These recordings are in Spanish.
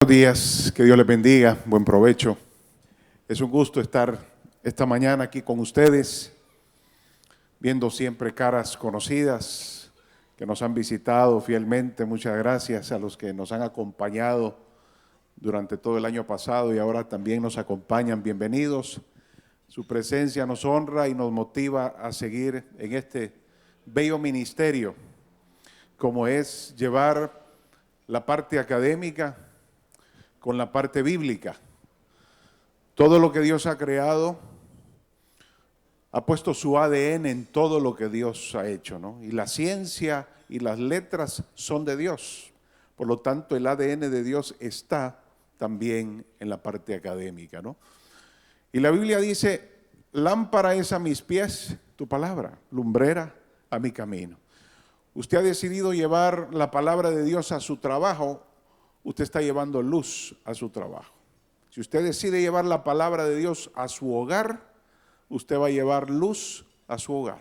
días, que Dios les bendiga, buen provecho. Es un gusto estar esta mañana aquí con ustedes, viendo siempre caras conocidas que nos han visitado fielmente. Muchas gracias a los que nos han acompañado durante todo el año pasado y ahora también nos acompañan. Bienvenidos. Su presencia nos honra y nos motiva a seguir en este bello ministerio, como es llevar la parte académica con la parte bíblica. Todo lo que Dios ha creado ha puesto su ADN en todo lo que Dios ha hecho, ¿no? Y la ciencia y las letras son de Dios. Por lo tanto, el ADN de Dios está también en la parte académica, ¿no? Y la Biblia dice: lámpara es a mis pies tu palabra, lumbrera a mi camino. Usted ha decidido llevar la palabra de Dios a su trabajo, usted está llevando luz a su trabajo. Si usted decide llevar la palabra de Dios a su hogar, usted va a llevar luz a su hogar.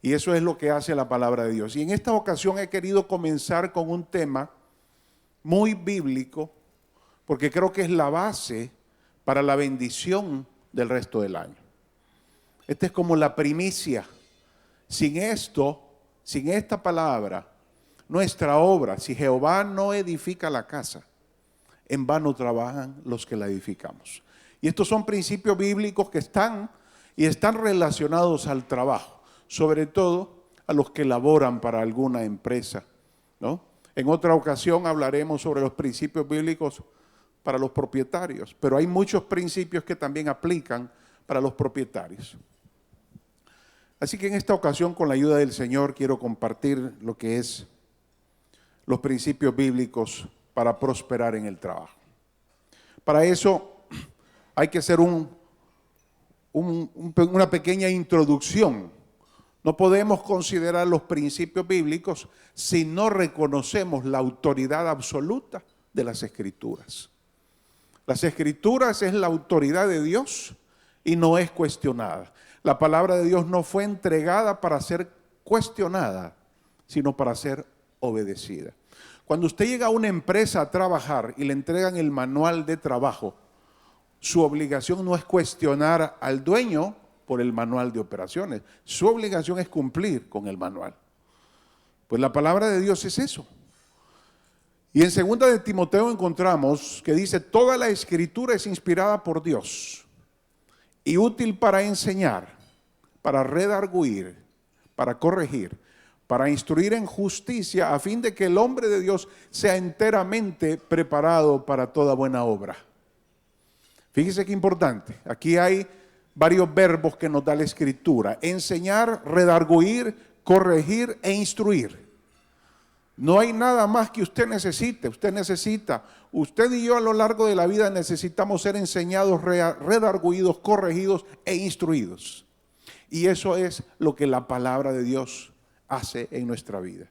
Y eso es lo que hace la palabra de Dios. Y en esta ocasión he querido comenzar con un tema muy bíblico, porque creo que es la base para la bendición del resto del año. Esta es como la primicia. Sin esto, sin esta palabra, nuestra obra, si Jehová no edifica la casa, en vano trabajan los que la edificamos. Y estos son principios bíblicos que están relacionados al trabajo, sobre todo a los que laboran para alguna empresa, ¿no? En otra ocasión hablaremos sobre los principios bíblicos para los propietarios, pero hay muchos principios que también aplican para los propietarios. Así que en esta ocasión, con la ayuda del Señor, quiero compartir lo que es los principios bíblicos para prosperar en el trabajo. Para eso hay que hacer una pequeña introducción. No podemos considerar los principios bíblicos si no reconocemos la autoridad absoluta de las Escrituras. Las Escrituras es la autoridad de Dios y no es cuestionada. La palabra de Dios no fue entregada para ser cuestionada, sino para ser obedecida. Cuando usted llega a una empresa a trabajar y le entregan el manual de trabajo, su obligación no es cuestionar al dueño por el manual de operaciones. Su obligación es cumplir con el manual. Pues la palabra de Dios es eso. Y en 2 de Timoteo encontramos que dice: toda la escritura es inspirada por Dios y útil para enseñar, para redarguir, para corregir, para instruir en justicia, a fin de que el hombre de Dios sea enteramente preparado para toda buena obra. Fíjese qué importante. Aquí hay varios verbos que nos da la Escritura: enseñar, redarguir, corregir e instruir. No hay nada más que usted necesite. Usted y yo a lo largo de la vida necesitamos ser enseñados, redarguidos, corregidos e instruidos. Y eso es lo que la palabra de Dios hace en nuestra vida.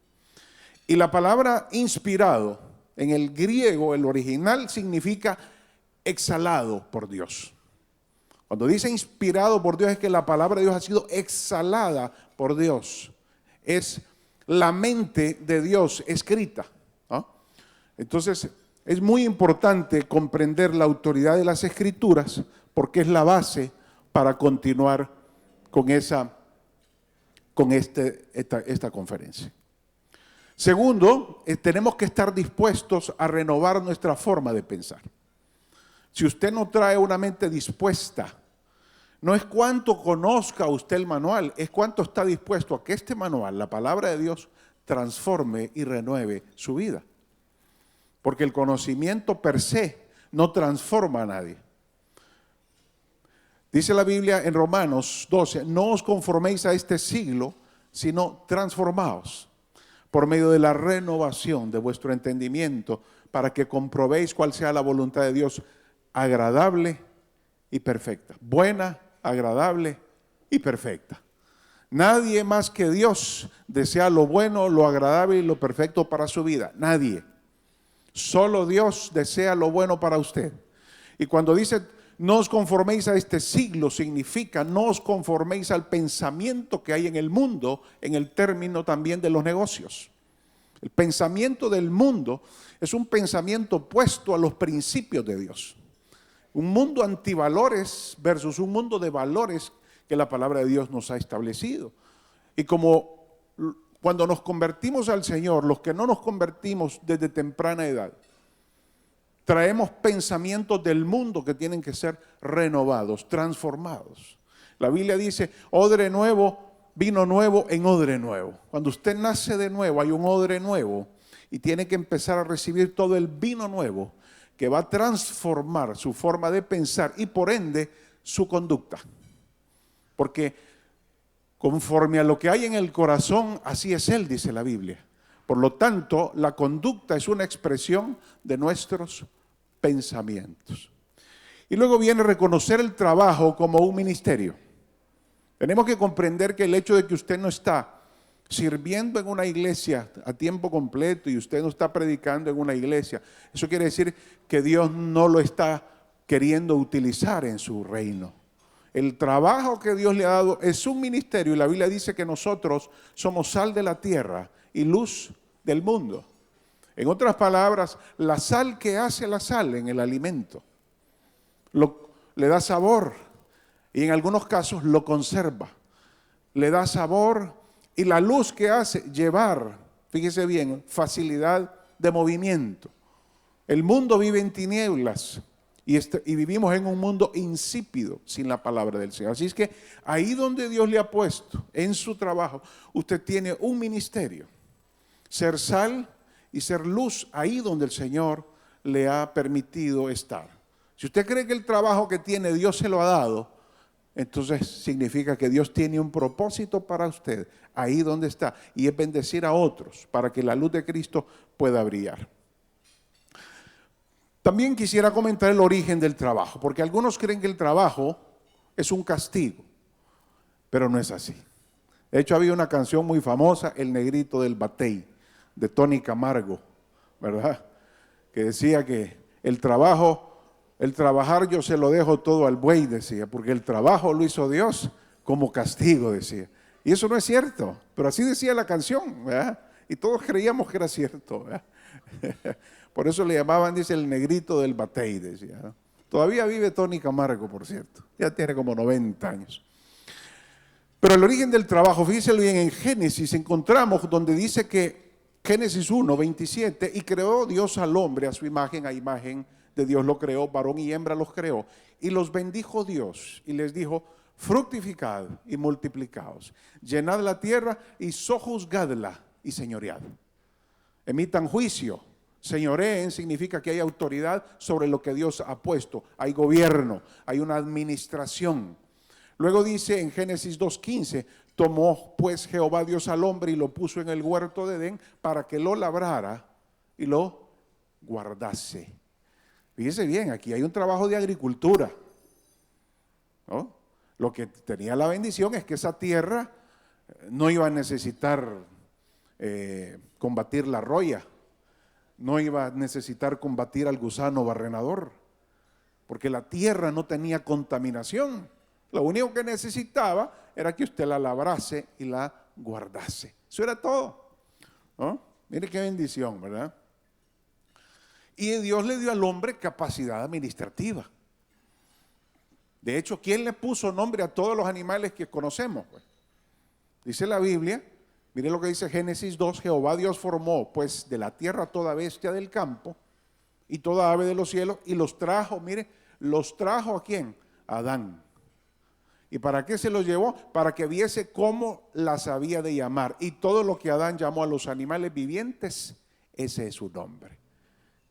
Y la palabra inspirado, en el griego, el original, significa exhalado por Dios. Cuando dice inspirado por Dios, es que la palabra de Dios ha sido exhalada por Dios. Es la mente de Dios escrita, ¿no? Entonces es muy importante comprender la autoridad de las Escrituras, porque es la base para continuar con esta conferencia. Segundo, tenemos que estar dispuestos a renovar nuestra forma de pensar. Si usted no trae una mente dispuesta, no es cuánto conozca usted el manual, es cuánto está dispuesto a que este manual, la palabra de Dios, transforme y renueve su vida. Porque el conocimiento per se no transforma a nadie. Dice la Biblia en Romanos 12: no os conforméis a este siglo, sino transformaos por medio de la renovación de vuestro entendimiento, para que comprobéis cuál sea la voluntad de Dios, agradable y perfecta. Buena, agradable y perfecta. Nadie más que Dios desea lo bueno, lo agradable y lo perfecto para su vida. Nadie. Solo Dios desea lo bueno para usted. Y cuando dice no os conforméis a este siglo, significa no os conforméis al pensamiento que hay en el mundo, en el término también de los negocios. El pensamiento del mundo es un pensamiento opuesto a los principios de Dios. Un mundo antivalores versus un mundo de valores que la palabra de Dios nos ha establecido. Y como cuando nos convertimos al Señor, los que no nos convertimos desde temprana edad, traemos pensamientos del mundo que tienen que ser renovados, transformados. La Biblia dice, odre nuevo, vino nuevo en odre nuevo. Cuando usted nace de nuevo, hay un odre nuevo y tiene que empezar a recibir todo el vino nuevo que va a transformar su forma de pensar y por ende su conducta. Porque conforme a lo que hay en el corazón, así es Él, dice la Biblia. Por lo tanto, la conducta es una expresión de nuestros pensamientos. Y luego viene reconocer el trabajo como un ministerio. Tenemos que comprender que el hecho de que usted no está sirviendo en una iglesia a tiempo completo y usted no está predicando en una iglesia, eso quiere decir que Dios no lo está queriendo utilizar en su reino. El trabajo que Dios le ha dado es un ministerio y la Biblia dice que nosotros somos sal de la tierra y luz del mundo. En otras palabras, la sal que hace la sal en el alimento le da sabor y en algunos casos lo conserva, le da sabor y la luz que hace llevar, fíjese bien, facilidad de movimiento. El mundo vive en tinieblas y vivimos en un mundo insípido sin la palabra del Señor. Así es que ahí donde Dios le ha puesto en su trabajo, usted tiene un ministerio, ser sal y ser luz ahí donde el Señor le ha permitido estar. Si usted cree que el trabajo que tiene Dios se lo ha dado, entonces significa que Dios tiene un propósito para usted ahí donde está y es bendecir a otros para que la luz de Cristo pueda brillar. También quisiera comentar el origen del trabajo, porque algunos creen que el trabajo es un castigo, pero no es así. De hecho, había una canción muy famosa, El Negrito del Batey, de Tony Camargo, ¿verdad? Que decía que el trabajar yo se lo dejo todo al buey, decía, porque el trabajo lo hizo Dios como castigo, decía. Y eso no es cierto, pero así decía la canción, ¿verdad? Y todos creíamos que era cierto, ¿verdad? Por eso le llamaban, dice, el negrito del batey, decía, ¿no? Todavía vive Tony Camargo, por cierto, ya tiene como 90 años. Pero el origen del trabajo, fíjense bien, en Génesis encontramos donde dice que Génesis 1, 27, y creó Dios al hombre a su imagen, a imagen de Dios lo creó, varón y hembra los creó, y los bendijo Dios, y les dijo, fructificad y multiplicaos, llenad la tierra y sojuzgadla y señoread. Emitan juicio, señoreen significa que hay autoridad sobre lo que Dios ha puesto, hay gobierno, hay una administración. Luego dice en Génesis 2:15, tomó pues Jehová Dios al hombre y lo puso en el huerto de Edén para que lo labrara y lo guardase. Fíjese bien, aquí hay un trabajo de agricultura, ¿no? Lo que tenía la bendición es que esa tierra no iba a necesitar combatir la roya, no iba a necesitar combatir al gusano barrenador, porque la tierra no tenía contaminación. Lo único que necesitaba era que usted la labrase y la guardase. Eso era todo, ¿no? Mire qué bendición, ¿verdad? Y Dios le dio al hombre capacidad administrativa. De hecho, ¿quién le puso nombre a todos los animales que conocemos? Pues, dice la Biblia, mire lo que dice Génesis 2, Jehová Dios formó pues de la tierra toda bestia del campo y toda ave de los cielos y los trajo, mire, los trajo ¿a quién? A Adán. ¿Y para qué se los llevó? Para que viese cómo las había de llamar. Y todo lo que Adán llamó a los animales vivientes, ese es su nombre.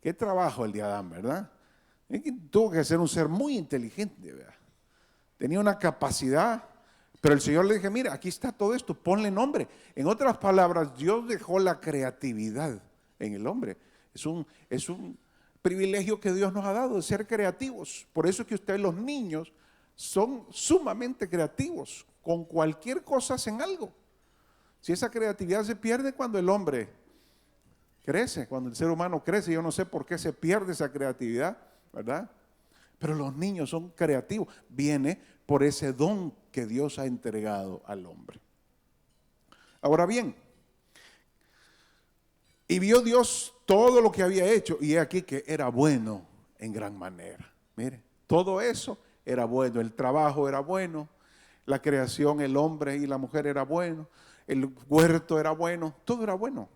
Qué trabajo el de Adán, ¿verdad? Tuvo que ser un ser muy inteligente, ¿verdad? Tenía una capacidad, pero el Señor le dije, mira, aquí está todo esto, ponle nombre. En otras palabras, Dios dejó la creatividad en el hombre. Es un privilegio que Dios nos ha dado de ser creativos. Por eso es que ustedes, los niños, son sumamente creativos. Con cualquier cosa hacen algo. Si esa creatividad se pierde cuando el hombre crece, cuando el ser humano crece, yo no sé por qué se pierde esa creatividad, ¿verdad? Pero los niños son creativos, viene por ese don que Dios ha entregado al hombre. Ahora bien, Y vio Dios todo lo que había hecho, y he aquí que era bueno en gran manera. Mire, todo eso era bueno, el trabajo era bueno, la creación, el hombre y la mujer era bueno, el huerto era bueno, todo era bueno.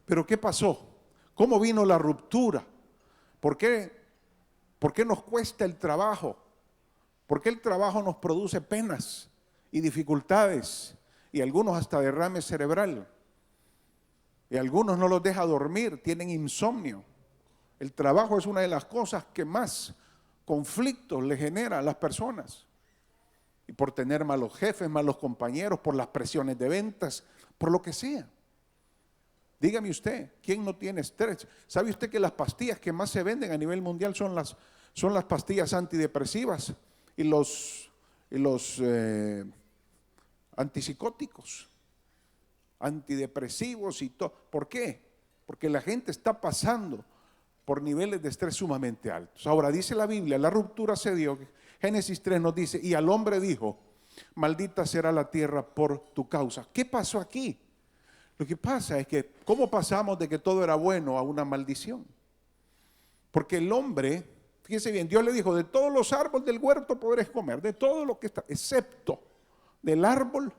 Pero ¿qué pasó? ¿Cómo vino la ruptura? ¿Por qué nos cuesta el trabajo? ¿Por qué el trabajo nos produce penas y dificultades y algunos hasta derrame cerebral? Y algunos no los deja dormir, tienen insomnio. El trabajo es una de las cosas que más conflictos le genera a las personas. Y por tener malos jefes, malos compañeros, por las presiones de ventas, por lo que sea. Dígame usted, ¿quién no tiene estrés? ¿Sabe usted que las pastillas que más se venden a nivel mundial son las pastillas antidepresivas y los antipsicóticos, antidepresivos y todo? ¿Por qué? Porque la gente está pasando por niveles de estrés sumamente altos. Ahora dice la Biblia, la ruptura se dio. Génesis 3 nos dice, y al hombre dijo, maldita será la tierra por tu causa. ¿Qué pasó aquí? Lo que pasa es que, ¿cómo pasamos de que todo era bueno a una maldición? Porque el hombre, fíjese bien, Dios le dijo, de todos los árboles del huerto podréis comer, de todo lo que está, excepto del árbol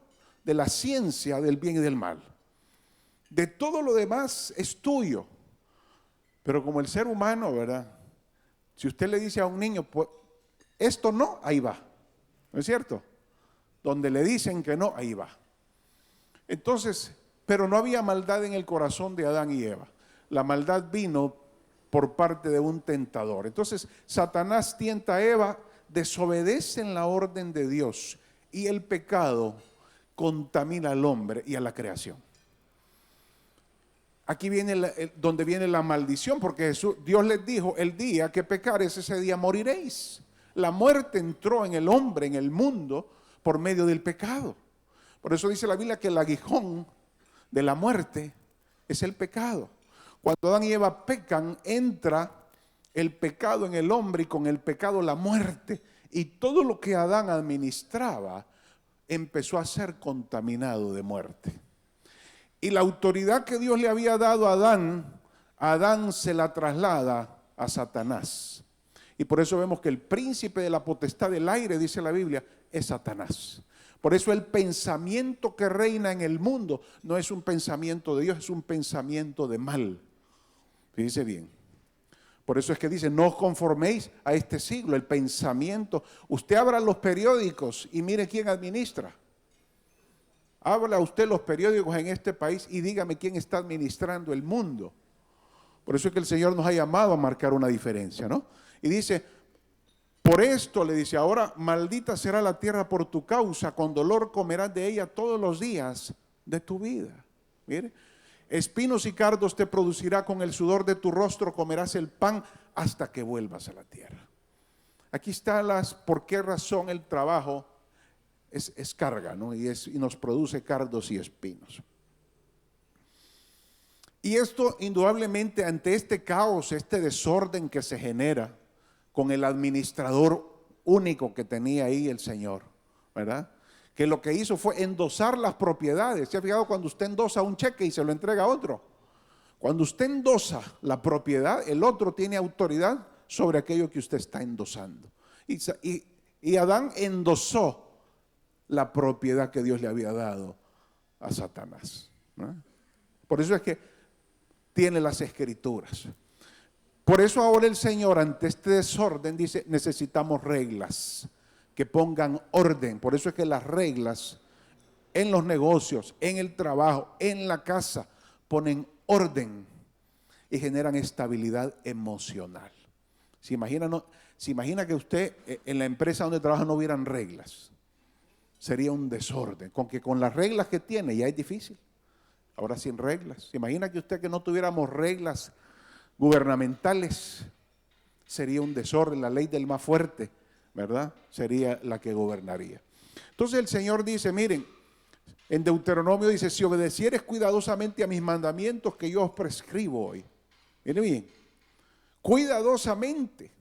de la ciencia del bien y del mal. De todo lo demás es tuyo. Pero como el ser humano, ¿verdad? Si usted le dice a un niño, pues, esto no, ahí va. ¿No es cierto? Donde le dicen que no, ahí va. Entonces, pero no había maldad en el corazón de Adán y Eva. La maldad vino por parte de un tentador. Entonces, Satanás tienta a Eva, desobedecen la orden de Dios y el pecado contamina al hombre y a la creación. Aquí viene donde viene la maldición, porque Dios les dijo, el día que pecares, ese día moriréis. La muerte entró en el hombre, en el mundo, por medio del pecado. Por eso dice la Biblia que el aguijón de la muerte es el pecado. Cuando Adán y Eva pecan, entra el pecado en el hombre y con el pecado la muerte. Y todo lo que Adán administraba empezó a ser contaminado de muerte. Y la autoridad que Dios le había dado a Adán se la traslada a Satanás. Y por eso vemos que el príncipe de la potestad del aire, dice la Biblia, es Satanás. Por eso el pensamiento que reina en el mundo no es un pensamiento de Dios, es un pensamiento de mal. Fíjese bien. Por eso es que dice, no os conforméis a este siglo, el pensamiento. Usted abra los periódicos y mire quién administra. Habla usted los periódicos en este país y dígame quién está administrando el mundo. Por eso es que el Señor nos ha llamado a marcar una diferencia, ¿no? Y dice, por esto le dice, ahora maldita será la tierra por tu causa, con dolor comerás de ella todos los días de tu vida. Mire, espinos y cardos te producirá, con el sudor de tu rostro comerás el pan hasta que vuelvas a la tierra. Aquí está por qué razón el trabajo es carga, ¿no? Y nos produce cardos y espinos. Y esto indudablemente ante este caos, este desorden que se genera con el administrador único que tenía ahí el Señor, ¿verdad? Que lo que hizo fue endosar las propiedades. ¿Se ha fijado cuando usted endosa un cheque y se lo entrega a otro? Cuando usted endosa la propiedad, el otro tiene autoridad sobre aquello que usted está endosando. Y Adán endosó la propiedad que Dios le había dado a Satanás, ¿no? Por eso es que tiene las escrituras. Por eso ahora el Señor, ante este desorden, dice, necesitamos reglas que pongan orden. Por eso es que las reglas en los negocios, en el trabajo, en la casa, ponen orden y generan estabilidad emocional. ¿Se imagina que usted en la empresa donde trabaja no hubieran reglas? Sería un desorden. Con las reglas que tiene ya es difícil. Ahora sin reglas. ¿Se imagina que no tuviéramos reglas gubernamentales? Sería un desorden. La ley del más fuerte, ¿verdad? Sería la que gobernaría. Entonces el Señor dice, miren, en Deuteronomio dice, si obedecieres cuidadosamente a mis mandamientos que yo os prescribo hoy. Miren bien, cuidadosamente,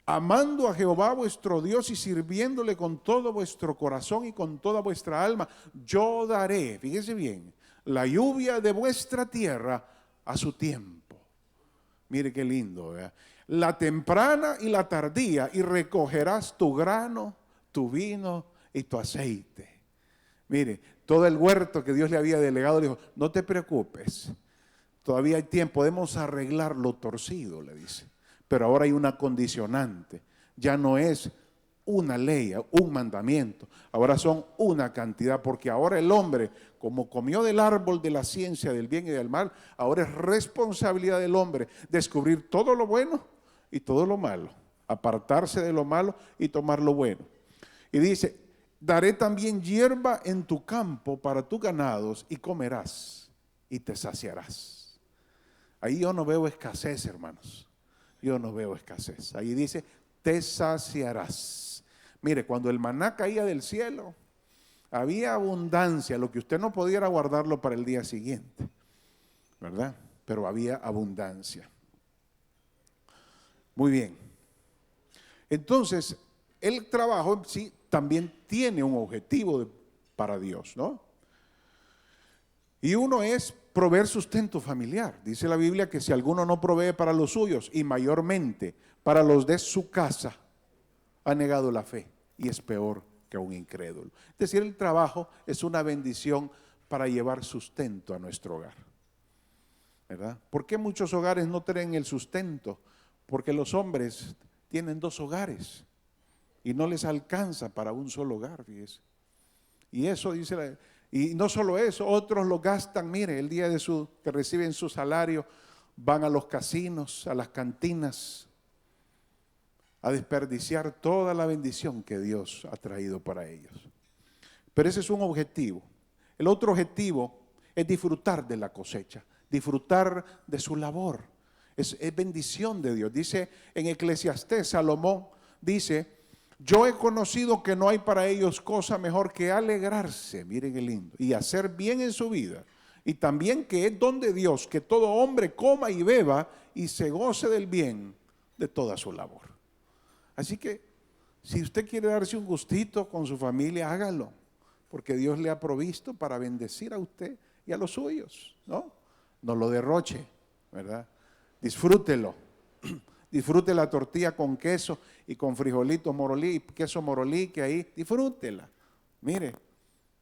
amando a Jehová vuestro Dios y sirviéndole con todo vuestro corazón y con toda vuestra alma, yo daré, fíjese bien, la lluvia de vuestra tierra a su tiempo. Mire qué lindo, ¿verdad? La temprana y la tardía, y recogerás tu grano, tu vino y tu aceite. Mire, todo el huerto que Dios le había delegado, le dijo, no te preocupes, todavía hay tiempo, podemos arreglar lo torcido, le dice. Pero ahora hay una condicionante, ya no es una ley, un mandamiento, ahora son una cantidad, porque ahora el hombre, como comió del árbol de la ciencia del bien y del mal, ahora es responsabilidad del hombre descubrir todo lo bueno y todo lo malo, apartarse de lo malo y tomar lo bueno. Y dice, daré también hierba en tu campo para tus ganados y comerás y te saciarás. Ahí yo no veo escasez, hermanos, yo no veo escasez. Ahí dice, te saciarás. Mire, cuando el maná caía del cielo, había abundancia, lo que usted no pudiera guardarlo para el día siguiente, ¿verdad? Pero había abundancia. Muy bien. Entonces, el trabajo en sí también tiene un objetivo para Dios, ¿no? Y uno es proveer sustento familiar. Dice la Biblia que si alguno no provee para los suyos y mayormente para los de su casa, ha negado la fe y es peor que un incrédulo. Es decir, el trabajo es una bendición para llevar sustento a nuestro hogar, ¿verdad? ¿Por qué muchos hogares no tienen el sustento? Porque los hombres tienen 2 hogares y no les alcanza para un solo hogar, fíjese. Y eso dice, y no solo eso, otros lo gastan, mire, el día que reciben su salario, van a los casinos, a las cantinas, a desperdiciar toda la bendición que Dios ha traído para ellos. Pero ese es un objetivo. El otro objetivo es disfrutar de la cosecha, disfrutar de su labor. Es bendición de Dios. Dice en Eclesiastés, Salomón dice, yo he conocido que no hay para ellos cosa mejor que alegrarse, miren qué lindo, y hacer bien en su vida. Y también que es don de Dios que todo hombre coma y beba y se goce del bien de toda su labor. Así que si usted quiere darse un gustito con su familia, hágalo, porque Dios le ha provisto para bendecir a usted y a los suyos, ¿no? No lo derroche, ¿verdad? Disfrútelo. Disfrute la tortilla con queso y con frijolitos morolí, queso morolí que ahí, disfrútela. Mire,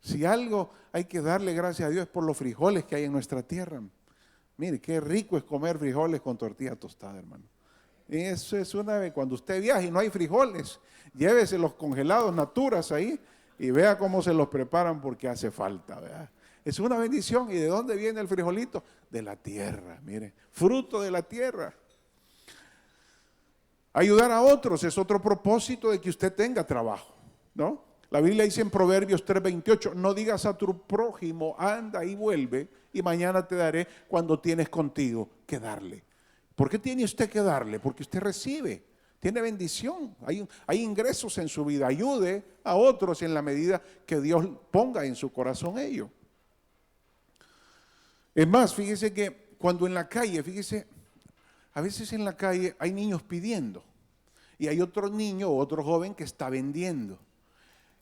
si algo hay que darle gracias a Dios es por los frijoles que hay en nuestra tierra. Mire, qué rico es comer frijoles con tortilla tostada, hermano. Eso es una vez, cuando usted viaja y no hay frijoles, llévese los congelados naturas ahí y vea cómo se los preparan porque hace falta, ¿verdad? Es una bendición. ¿Y de dónde viene el frijolito? De la tierra, mire, fruto de la tierra. Ayudar a otros es otro propósito de que usted tenga trabajo, ¿no? La Biblia dice en Proverbios 3:28, no digas a tu prójimo, anda y vuelve, y mañana te daré cuando tienes contigo que darle. ¿Por qué tiene usted que darle? Porque usted recibe, tiene bendición, hay ingresos en su vida. Ayude a otros en la medida que Dios ponga en su corazón ello. Es más, fíjese que cuando en la calle, fíjese, a veces en la calle hay niños pidiendo y hay otro niño o otro joven que está vendiendo.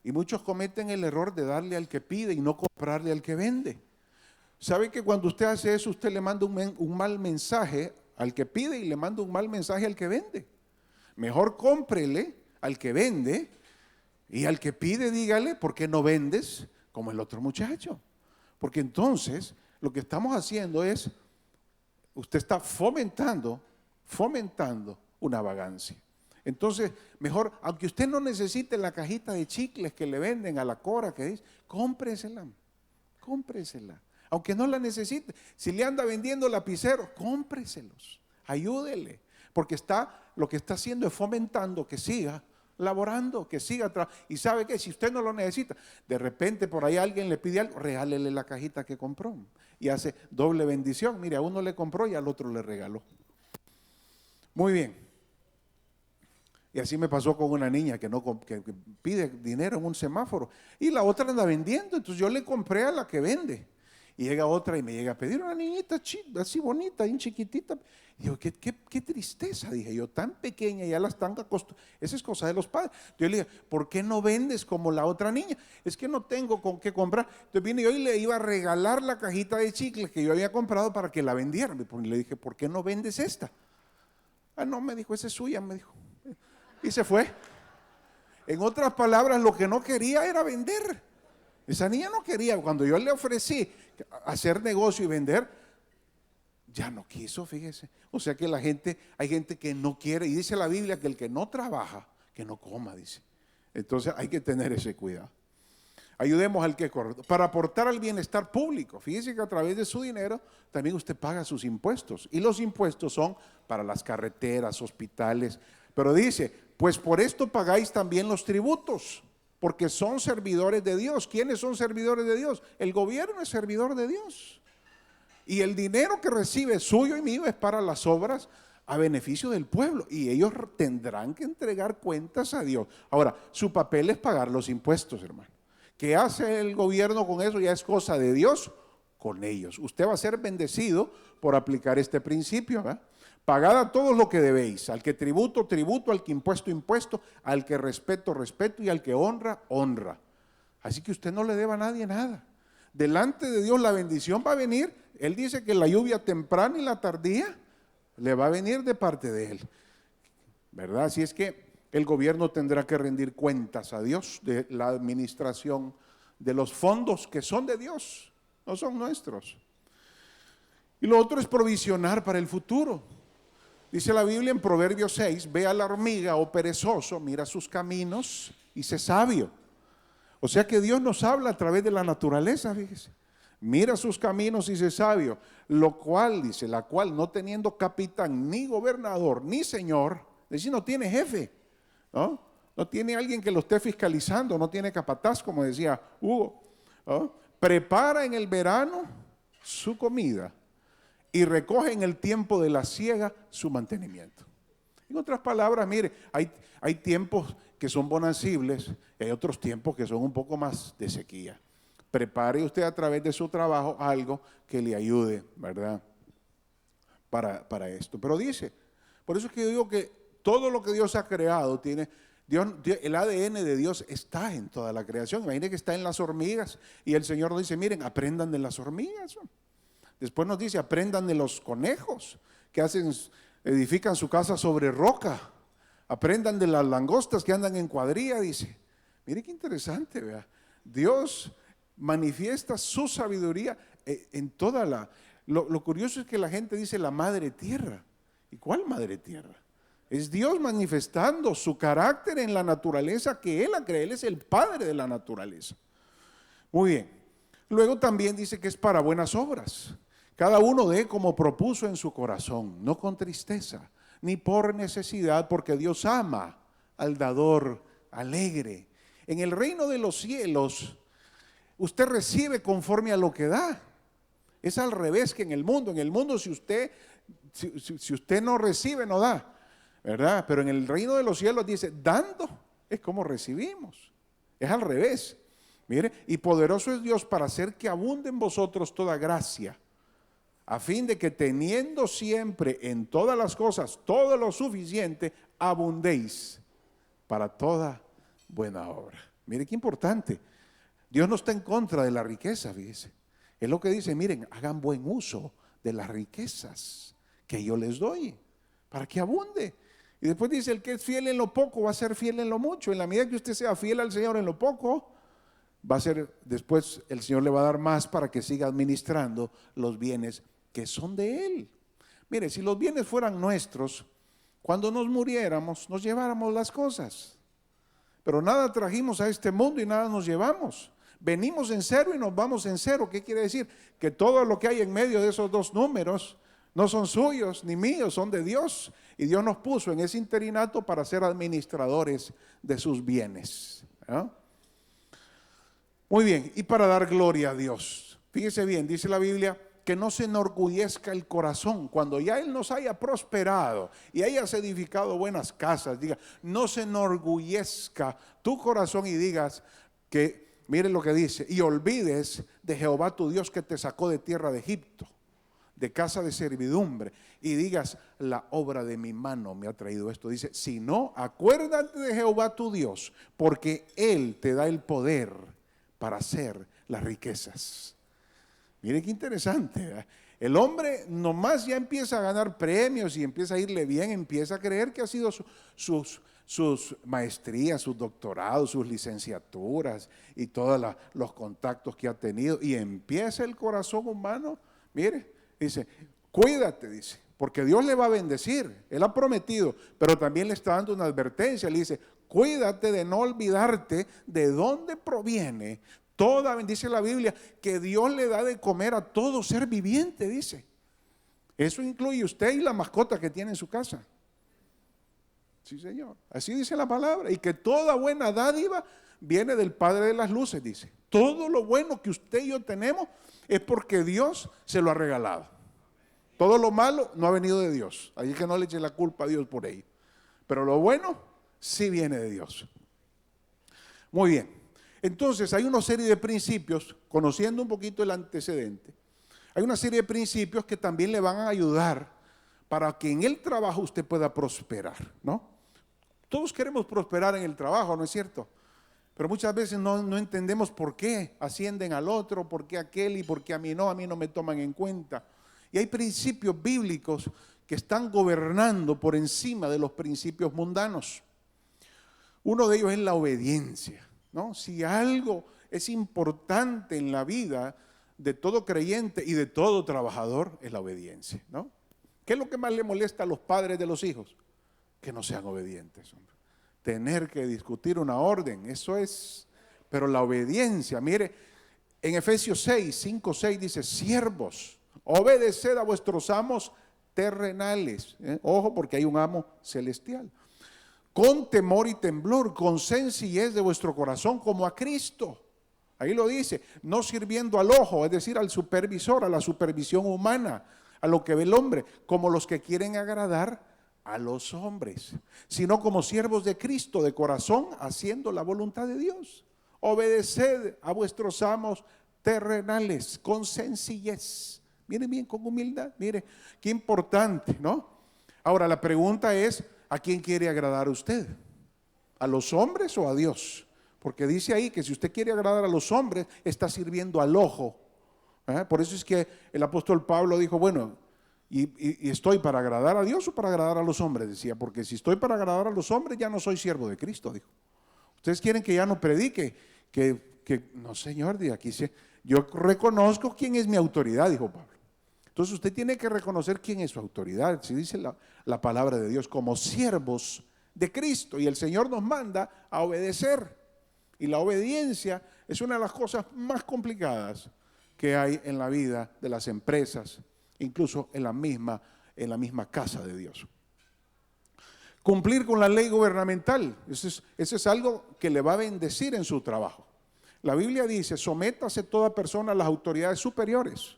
Y muchos cometen el error de darle al que pide y no comprarle al que vende. ¿Sabe que cuando usted hace eso, usted le manda un mal mensaje al que pide y le manda un mal mensaje al que vende? Mejor cómprele al que vende y al que pide dígale, ¿por qué no vendes como el otro muchacho? Porque entonces lo que estamos haciendo es, usted está fomentando una vagancia. Entonces, mejor, aunque usted no necesite la cajita de chicles que le venden a la Cora, que dice, cómpresela. Aunque no la necesite, si le anda vendiendo lapiceros, cómpreselos, ayúdele, porque lo que está haciendo es fomentando que siga laborando, que siga trabajando. Y sabe que si usted no lo necesita, de repente por ahí alguien le pide algo, regálele la cajita que compró y hace doble bendición. Mire, a uno le compró y al otro le regaló. Muy bien. Y así me pasó con una niña que pide dinero en un semáforo y la otra anda vendiendo, entonces yo le compré a la que vende. Y llega otra y me llega a pedir una niñita así bonita, bien chiquitita. Y digo, qué tristeza, dije yo, tan pequeña, ya la están acostumbrados. Esa es cosa de los padres. Yo le dije, ¿por qué no vendes como la otra niña? Es que no tengo con qué comprar. Entonces vine yo y le iba a regalar la cajita de chicles que yo había comprado para que la vendieran. Y le dije, ¿por qué no vendes esta? Ah, no, me dijo, esa es suya, me dijo. Y se fue. En otras palabras, lo que no quería era vender. Esa niña no quería. Cuando yo le ofrecí hacer negocio y vender, ya no quiso, fíjese. O sea que hay gente que no quiere. Y dice la Biblia que el que no trabaja, que no coma, dice. Entonces hay que tener ese cuidado. Ayudemos al que corre. Para aportar al bienestar público. Fíjese que a través de su dinero también usted paga sus impuestos. Y los impuestos son para las carreteras, hospitales. Pero dice, pues por esto pagáis también los tributos, porque son servidores de Dios. ¿Quiénes son servidores de Dios? El gobierno es servidor de Dios. Y el dinero que recibe suyo y mío es para las obras a beneficio del pueblo. Y ellos tendrán que entregar cuentas a Dios. Ahora, su papel es pagar los impuestos, hermano. ¿Qué hace el gobierno con eso? Ya es cosa de Dios con ellos. Usted va a ser bendecido por aplicar este principio, ¿verdad? Pagad a todos lo que debéis, al que tributo, tributo, al que impuesto, impuesto, al que respeto, respeto y al que honra, honra. Así que usted no le deba a nadie nada. Delante de Dios la bendición va a venir. Él dice que la lluvia temprana y la tardía le va a venir de parte de Él, ¿verdad? Así es que el gobierno tendrá que rendir cuentas a Dios de la administración de los fondos que son de Dios, no son nuestros. Y lo otro es provisionar para el futuro. Dice la Biblia en Proverbios 6, ve a la hormiga, oh perezoso, mira sus caminos y sé sabio. O sea que Dios nos habla a través de la naturaleza, fíjese. Mira sus caminos y sé sabio, lo cual, dice, la cual no teniendo capitán, ni gobernador, ni señor, es decir, no tiene jefe, ¿no? No tiene alguien que lo esté fiscalizando, no tiene capataz, como decía Hugo, ¿no? Prepara en el verano su comida y recoge en el tiempo de la siega su mantenimiento. En otras palabras, mire, hay tiempos que son bonancibles y hay otros tiempos que son un poco más de sequía. Prepare usted a través de su trabajo algo que le ayude, ¿verdad? Para esto. Pero dice, por eso es que yo digo que todo lo que Dios ha creado tiene, el ADN de Dios está en toda la creación. Imagine que está en las hormigas y el Señor nos dice, miren, aprendan de las hormigas. Después nos dice, aprendan de los conejos que edifican su casa sobre roca. Aprendan de las langostas que andan en cuadrilla, dice. Mire qué interesante, vea. Dios manifiesta su sabiduría en toda la... Lo curioso es que la gente dice la madre tierra. ¿Y cuál madre tierra? Es Dios manifestando su carácter en la naturaleza que Él ha creado. Él es el padre de la naturaleza. Muy bien. Luego también dice que es para buenas obras. Cada uno dé como propuso en su corazón, no con tristeza, ni por necesidad, porque Dios ama al dador alegre. En el reino de los cielos, usted recibe conforme a lo que da. Es al revés que en el mundo. En el mundo si usted no recibe, no da, ¿verdad? Pero en el reino de los cielos dice, dando es como recibimos. Es al revés. Mire, y poderoso es Dios para hacer que abunde en vosotros toda gracia, a fin de que teniendo siempre en todas las cosas todo lo suficiente, abundéis para toda buena obra. Mire qué importante. Dios no está en contra de la riqueza, fíjese. Es lo que dice, miren, hagan buen uso de las riquezas que yo les doy, para que abunde. Y después dice, el que es fiel en lo poco va a ser fiel en lo mucho. En la medida que usted sea fiel al Señor en lo poco, va a ser, después el Señor le va a dar más para que siga administrando los bienes que son de Él. Mire, si los bienes fueran nuestros, cuando nos muriéramos, nos lleváramos las cosas. Pero nada trajimos a este mundo y nada nos llevamos. Venimos en cero y nos vamos en cero. ¿Qué quiere decir? Que todo lo que hay en medio de esos dos números no son suyos ni míos, son de Dios. Y Dios nos puso en ese interinato para ser administradores de sus bienes, ¿no? Muy bien, y para dar gloria a Dios. Fíjese bien, dice la Biblia, que no se enorgullezca el corazón cuando ya Él nos haya prosperado y hayas edificado buenas casas. Diga, no se enorgullezca tu corazón y digas que mire lo que dice, y olvides de Jehová tu Dios que te sacó de tierra de Egipto, de casa de servidumbre, y digas, la obra de mi mano me ha traído esto. Dice, si no, acuérdate de Jehová tu Dios, porque Él te da el poder para hacer las riquezas. Mire qué interesante, ¿verdad? El hombre nomás ya empieza a ganar premios y empieza a irle bien, empieza a creer que ha sido sus maestrías, sus doctorados, sus licenciaturas y todos los contactos que ha tenido, y empieza el corazón humano, mire, dice, cuídate, dice, porque Dios le va a bendecir, Él ha prometido, pero también le está dando una advertencia, le dice, cuídate de no olvidarte de dónde proviene toda, dice la Biblia, que Dios le da de comer a todo ser viviente, dice. Eso incluye usted y la mascota que tiene en su casa. Sí, Señor. Así dice la palabra. Y que toda buena dádiva viene del Padre de las luces, dice. Todo lo bueno que usted y yo tenemos es porque Dios se lo ha regalado. Todo lo malo no ha venido de Dios. Así que no le eche la culpa a Dios por ello. Pero lo bueno sí viene de Dios. Muy bien. Entonces hay una serie de principios, conociendo un poquito el antecedente, hay una serie de principios que también le van a ayudar para que en el trabajo usted pueda prosperar, ¿no? Todos queremos prosperar en el trabajo, ¿no es cierto? Pero muchas veces no entendemos por qué ascienden al otro, por qué aquel y por qué a mí no me toman en cuenta. Y hay principios bíblicos que están gobernando por encima de los principios mundanos. Uno de ellos es la obediencia, ¿no? Si algo es importante en la vida de todo creyente y de todo trabajador, es la obediencia, ¿no? ¿Qué es lo que más le molesta a los padres de los hijos? Que no sean obedientes, hombre. Tener que discutir una orden, eso es. Pero la obediencia, mire, en Efesios 6, 5, 6 dice, siervos, obedeced a vuestros amos terrenales. Ojo, porque hay un amo celestial. Con temor y temblor, con sencillez de vuestro corazón, como a Cristo. Ahí lo dice, no sirviendo al ojo, es decir, al supervisor, a la supervisión humana, a lo que ve el hombre, como los que quieren agradar a los hombres, sino como siervos de Cristo de corazón, haciendo la voluntad de Dios. Obedeced a vuestros amos terrenales, con sencillez. Miren bien, con humildad, mire, qué importante, ¿no? Ahora la pregunta es, ¿a quién quiere agradar usted? ¿A los hombres o a Dios? Porque dice ahí que si usted quiere agradar a los hombres, está sirviendo al ojo. Por eso es que el apóstol Pablo dijo, bueno, ¿y estoy para agradar a Dios o para agradar a los hombres? Decía, porque si estoy para agradar a los hombres, ya no soy siervo de Cristo, dijo. Ustedes quieren que ya no predique, que no, Señor, de aquí yo reconozco quién es mi autoridad, dijo Pablo. Entonces usted tiene que reconocer quién es su autoridad, si dice la palabra de Dios, como siervos de Cristo, y el Señor nos manda a obedecer, y la obediencia es una de las cosas más complicadas que hay en la vida de las empresas, incluso en la misma casa de Dios. Cumplir con la ley gubernamental, eso es algo que le va a bendecir en su trabajo. La Biblia dice, sométase toda persona a las autoridades superiores.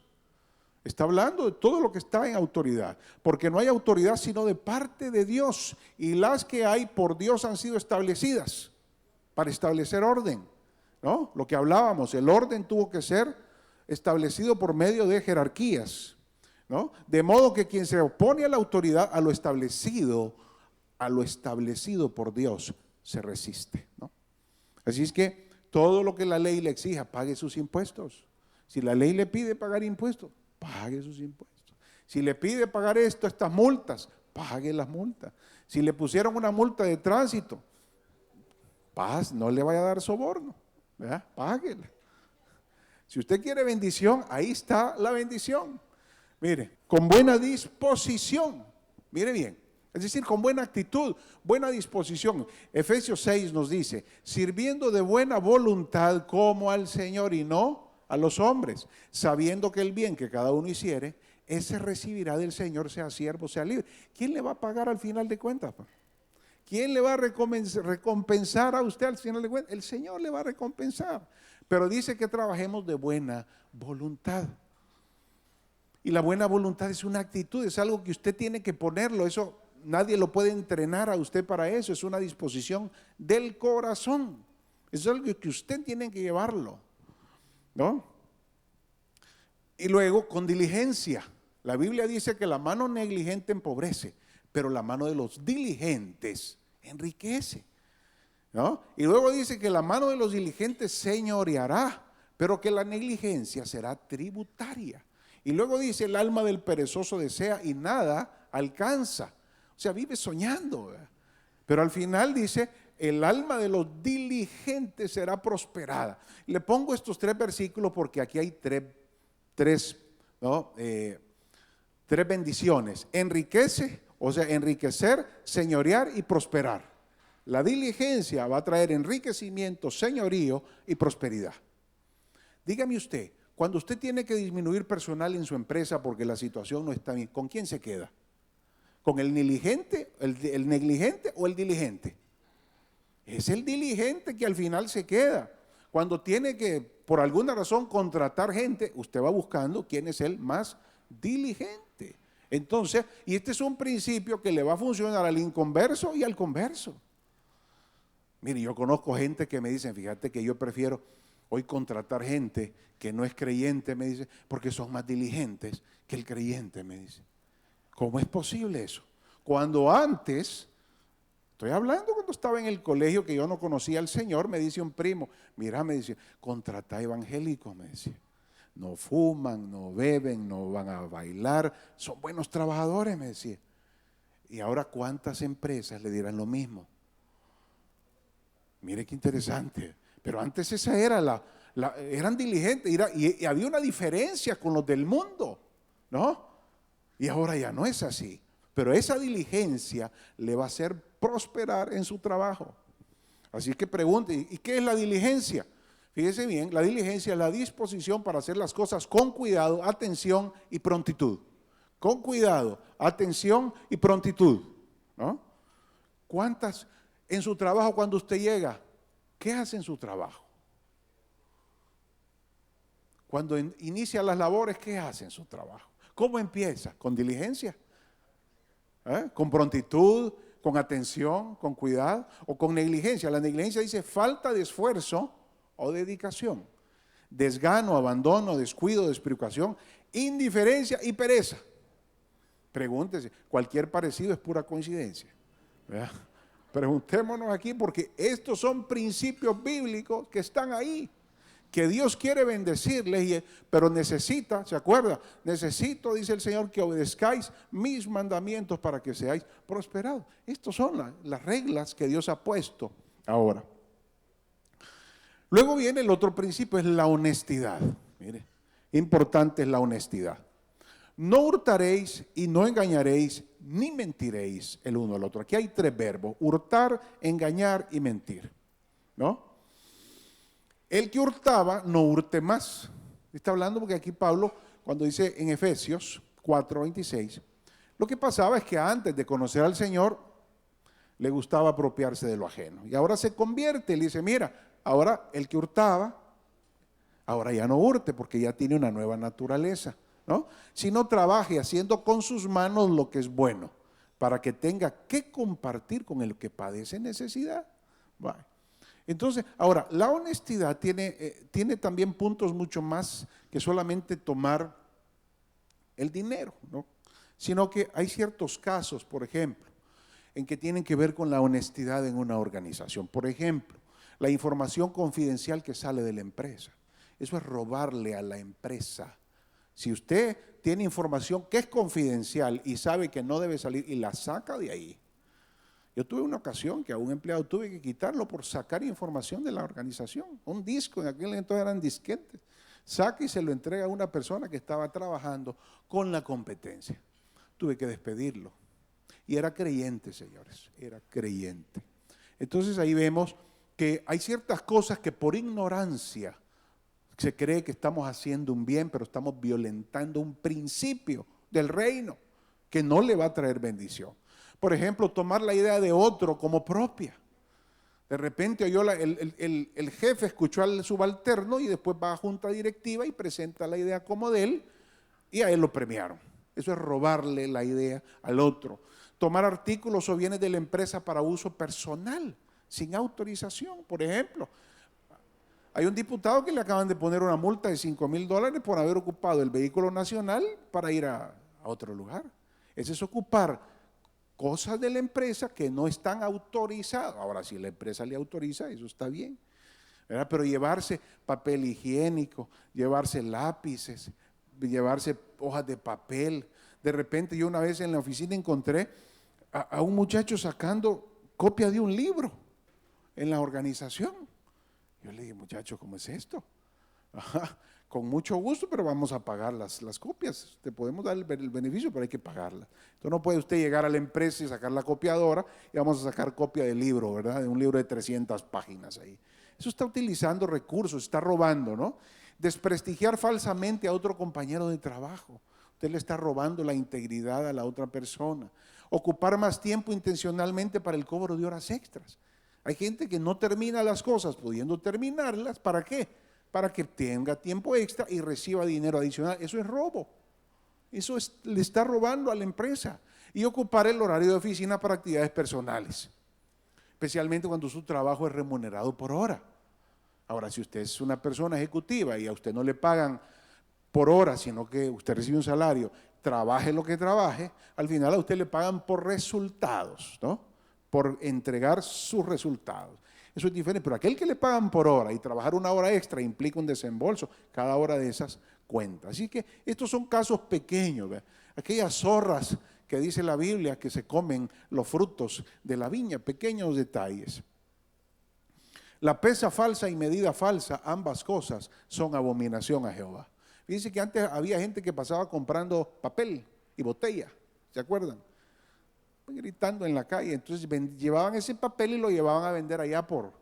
Está hablando de todo lo que está en autoridad, porque no hay autoridad sino de parte de Dios, y las que hay por Dios han sido establecidas para establecer orden, ¿no? Lo que hablábamos, el orden tuvo que ser establecido por medio de jerarquías, ¿no? De modo que quien se opone a la autoridad, a lo establecido por Dios, se resiste, ¿no? Así es que todo lo que la ley le exija, pague sus impuestos. Si la ley le pide pagar impuestos, pague sus impuestos. Si le pide pagar estas multas, pague las multas. Si le pusieron una multa de tránsito, no le vaya a dar soborno, ¿verdad? Páguela. Si usted quiere bendición, ahí está la bendición. Mire, con buena disposición, mire bien, es decir, con buena actitud, buena disposición. Efesios 6 nos dice, sirviendo de buena voluntad como al Señor y no a los hombres, sabiendo que el bien que cada uno hiciere, ese recibirá del Señor, sea siervo, sea libre. ¿Quién le va a pagar al final de cuentas? ¿Quién le va a recompensar a usted al final de cuentas? El Señor le va a recompensar. Pero dice que trabajemos de buena voluntad. Y la buena voluntad es una actitud, es algo que usted tiene que ponerlo. Eso nadie lo puede entrenar a usted para eso. Es una disposición del corazón. Eso es algo que usted tiene que llevarlo, ¿no? Y luego, con diligencia. La Biblia dice que la mano negligente empobrece, pero la mano de los diligentes enriquece, ¿no? Y luego dice que la mano de los diligentes señoreará, pero que la negligencia será tributaria. Y luego dice, el alma del perezoso desea y nada alcanza. O sea, vive soñando, ¿verdad? Pero al final dice, el alma de los diligentes será prosperada. Le pongo estos 3 versículos porque aquí hay tres, ¿no? Tres bendiciones. Enriquece, o sea, enriquecer, señorear y prosperar. La diligencia va a traer enriquecimiento, señorío y prosperidad. Dígame usted, cuando usted tiene que disminuir personal en su empresa porque la situación no está bien, ¿con quién se queda? ¿Con el negligente, el negligente o el diligente? Es el diligente que al final se queda. Cuando tiene que, por alguna razón, contratar gente, usted va buscando quién es el más diligente. Entonces, y este es un principio que le va a funcionar al inconverso y al converso. Mire, yo conozco gente que me dicen, fíjate que yo prefiero hoy contratar gente que no es creyente, me dice, porque son más diligentes que el creyente, me dice. ¿Cómo es posible eso? Cuando antes, estoy hablando cuando estaba en el colegio que yo no conocía al Señor, me dice un primo, mira, me dice, contrata evangélicos, me decía. No fuman, no beben, no van a bailar, son buenos trabajadores, me decía. Y ahora, ¿cuántas empresas le dirán lo mismo? Mire qué interesante. Pero antes esa era eran diligentes y había una diferencia con los del mundo, ¿no? Y ahora ya no es así. Pero esa diligencia le va a hacer prosperar en su trabajo. Así que pregunte, ¿y qué es la diligencia? Fíjese bien, la diligencia es la disposición para hacer las cosas con cuidado, atención y prontitud. Con cuidado, atención y prontitud, ¿no? ¿Cuántas en su trabajo cuando usted llega? ¿Qué hace en su trabajo? Cuando inicia las labores, ¿qué hace en su trabajo? ¿Cómo empieza? ¿Con diligencia? ¿Con prontitud? ¿Con atención? ¿Con cuidado? ¿O con negligencia? La negligencia dice falta de esfuerzo o dedicación. Desgano, abandono, descuido, despreocupación, indiferencia y pereza. Pregúntese, cualquier parecido es pura coincidencia, ¿verdad? Preguntémonos aquí porque estos son principios bíblicos que están ahí, que Dios quiere bendecirles, pero necesita, ¿se acuerda? Necesito, dice el Señor, que obedezcáis mis mandamientos para que seáis prosperados. Estas son las reglas que Dios ha puesto ahora. Luego viene el otro principio, es la honestidad. Mire, importante es la honestidad. No hurtaréis y no engañaréis ni mentiréis el uno al otro. Aquí hay 3 verbos, hurtar, engañar y mentir, ¿no? El que hurtaba, no hurte más. Está hablando porque aquí Pablo, cuando dice en Efesios 4:26, lo que pasaba es que antes de conocer al Señor, le gustaba apropiarse de lo ajeno. Y ahora se convierte, le dice, mira, ahora el que hurtaba, ahora ya no hurte porque ya tiene una nueva naturaleza, ¿no? Sino trabaje haciendo con sus manos lo que es bueno, para que tenga que compartir con el que padece necesidad. Bueno, entonces, ahora, la honestidad tiene también puntos mucho más que solamente tomar el dinero, ¿no? Sino que hay ciertos casos, por ejemplo, en que tienen que ver con la honestidad en una organización. Por ejemplo, la información confidencial que sale de la empresa. Eso es robarle a la empresa. Si usted tiene información que es confidencial y sabe que no debe salir y la saca de ahí. Yo tuve una ocasión que a un empleado tuve que quitarlo por sacar información de la organización. Un disco, en aquel entonces eran disquetes. Saca y se lo entrega a una persona que estaba trabajando con la competencia. Tuve que despedirlo. Y era creyente, señores, era creyente. Entonces ahí vemos que hay ciertas cosas que por ignorancia se cree que estamos haciendo un bien, pero estamos violentando un principio del reino que no le va a traer bendición. Por ejemplo, tomar la idea de otro como propia. De repente oyó el jefe escuchó al subalterno y después va a junta directiva y presenta la idea como de él y a él lo premiaron. Eso es robarle la idea al otro. Tomar artículos o bienes de la empresa para uso personal, sin autorización. Por ejemplo, Hay un diputado que le acaban de poner una multa de $5,000 por haber ocupado el vehículo nacional para ir a otro lugar. Ese es ocupar cosas de la empresa que no están autorizadas. Ahora, si la empresa le autoriza, eso está bien, ¿verdad? Pero llevarse papel higiénico, llevarse lápices, llevarse hojas de papel. De repente yo una vez en la oficina encontré a un muchacho sacando copia de un libro en la organización. Yo le dije, muchacho, ¿cómo es esto? Ajá, con mucho gusto, pero vamos a pagar las copias. Te podemos dar el beneficio, pero hay que pagarlas. Entonces no puede usted llegar a la empresa y sacar la copiadora y vamos a sacar copia del libro, ¿verdad? De un libro de 300 páginas ahí. Eso está utilizando recursos, está robando, ¿no? Desprestigiar falsamente a otro compañero de trabajo. Usted le está robando la integridad a la otra persona. Ocupar más tiempo intencionalmente para el cobro de horas extras. Hay gente que no termina las cosas pudiendo terminarlas. ¿Para qué? Para que tenga tiempo extra y reciba dinero adicional. Eso es robo. Eso le está robando a la empresa. Y ocupar el horario de oficina para actividades personales, especialmente cuando su trabajo es remunerado por hora. Ahora, si usted es una persona ejecutiva y a usted no le pagan por hora, sino que usted recibe un salario, trabaje lo que trabaje, al final a usted le pagan por resultados, ¿no? Por entregar sus resultados. Eso es diferente, pero aquel que le pagan por hora y trabajar una hora extra implica un desembolso, cada hora de esas cuenta. Así que estos son casos pequeños, ¿verdad? Aquellas zorras que dice la Biblia que se comen los frutos de la viña, pequeños detalles. La pesa falsa y medida falsa, ambas cosas son abominación a Jehová. Fíjense que antes había gente que pasaba comprando papel y botella, ¿se acuerdan? Gritando en la calle, entonces llevaban ese papel y lo llevaban a vender allá por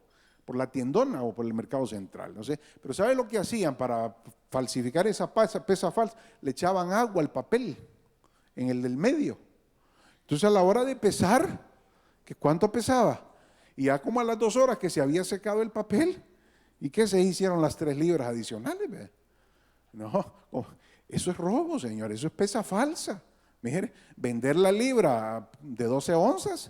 la tiendona o por el mercado central, no sé, pero ¿sabe lo que hacían para falsificar esa pesa falsa? Le echaban agua al papel en el del medio. Entonces a la hora de pesar, ¿que cuánto pesaba? Y ya como a las 2 horas que se había secado el papel, ¿y qué se hicieron las 3 libras adicionales? ¿Ve? No, eso es robo, señor, eso es pesa falsa. Mire, vender la libra de 12 onzas,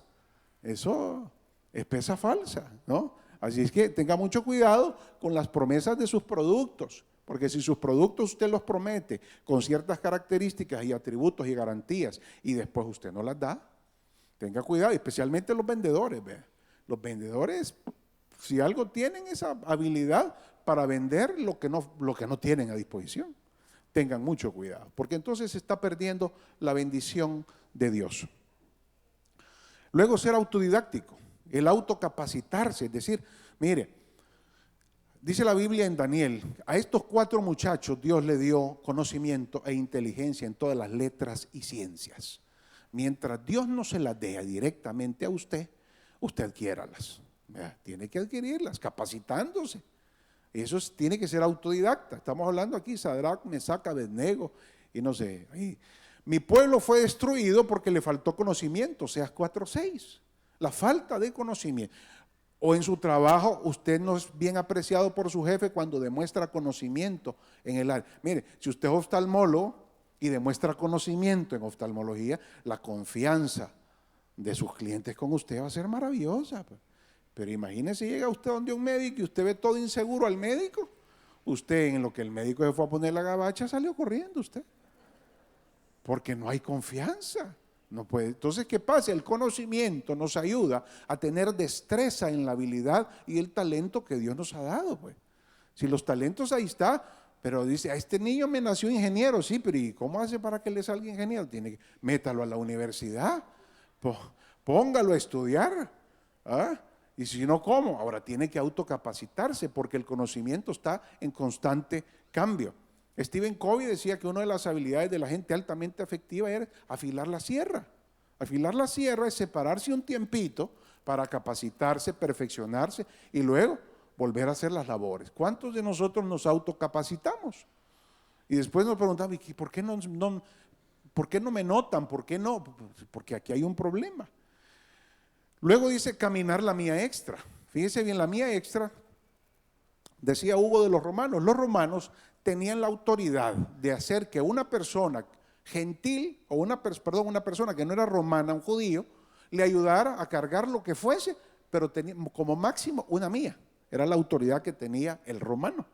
eso es pesa falsa, ¿no? Así es que tenga mucho cuidado con las promesas de sus productos, porque si sus productos usted los promete con ciertas características y atributos y garantías y después usted no las da, tenga cuidado, especialmente los vendedores, ¿ve? Los vendedores, si algo tienen esa habilidad para vender lo que no tienen a disposición. Tengan mucho cuidado, porque entonces se está perdiendo la bendición de Dios. Luego, ser autodidáctico, el autocapacitarse, es decir, mire, dice la Biblia en Daniel, a estos 4 muchachos Dios le dio conocimiento e inteligencia en todas las letras y ciencias. Mientras Dios no se las dé directamente a usted, usted adquiéralas, tiene que adquirirlas, capacitándose. Eso tiene que ser autodidacta. Estamos hablando aquí, Sadrac, Mesac, Abednego, y no sé. Mi pueblo fue destruido porque le faltó conocimiento, Oseas 4:6. La falta de conocimiento. O en su trabajo, usted no es bien apreciado por su jefe cuando demuestra conocimiento en el área. Mire, si usted es oftalmólogo y demuestra conocimiento en oftalmología, la confianza de sus clientes con usted va a ser maravillosa. Pero imagínese, llega usted donde un médico y usted ve todo inseguro al médico. Usted, en lo que el médico se fue a poner la gabacha, salió corriendo usted. Porque no hay confianza. No puede. Entonces, ¿qué pasa? El conocimiento nos ayuda a tener destreza en la habilidad y el talento que Dios nos ha dado, pues. Si los talentos ahí está, pero dice, a este niño me nació ingeniero, sí, pero ¿y cómo hace para que le salga ingeniero? Métalo a la universidad, póngalo a estudiar, ¿ah? Y si no, ¿cómo? Ahora tiene que autocapacitarse porque el conocimiento está en constante cambio. Stephen Covey decía que una de las habilidades de la gente altamente afectiva era afilar la sierra. Afilar la sierra es separarse un tiempito para capacitarse, perfeccionarse y luego volver a hacer las labores. ¿Cuántos de nosotros nos autocapacitamos? Y después nos preguntamos, ¿por qué no me notan? ¿Por qué no? Porque aquí hay un problema. Luego dice caminar la mía extra. Fíjese bien, la mía extra, decía Hugo de los romanos tenían la autoridad de hacer que una persona gentil, o una persona que no era romana, un judío, le ayudara a cargar lo que fuese, pero tenía como máximo una mía. era la autoridad que tenía el romano.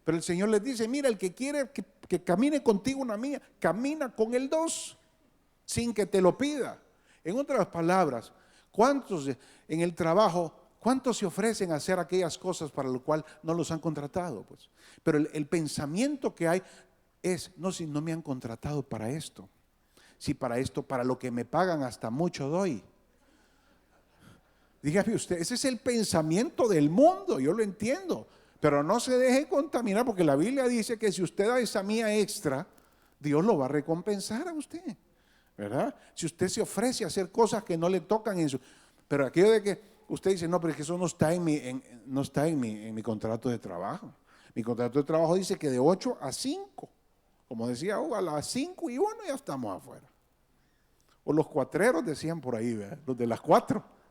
Pero el Señor les dice, mira, el que quiere que camine contigo una milla, camina con el 2, sin que te lo pida. En otras palabras, ¿cuántos en el trabajo, cuántos se ofrecen a hacer aquellas cosas para lo cual no los han contratado? Pues? Pero el pensamiento que hay es, no, si no me han contratado para esto, si para esto, para lo que me pagan hasta mucho doy. Dígame usted, ese es el pensamiento del mundo, yo lo entiendo, pero no se deje contaminar, porque la Biblia dice que si usted da esa mía extra, Dios lo va a recompensar a usted, ¿verdad? Si usted se ofrece a hacer cosas que no le tocan en su... Pero aquello de que usted dice, no, pero es que eso no está en mi contrato de trabajo. Mi contrato de trabajo dice que de 8 a 5, como decía Hugo, a las 5 y 1 ya estamos afuera. O los cuatreros decían por ahí, ¿verdad? Los de las 4.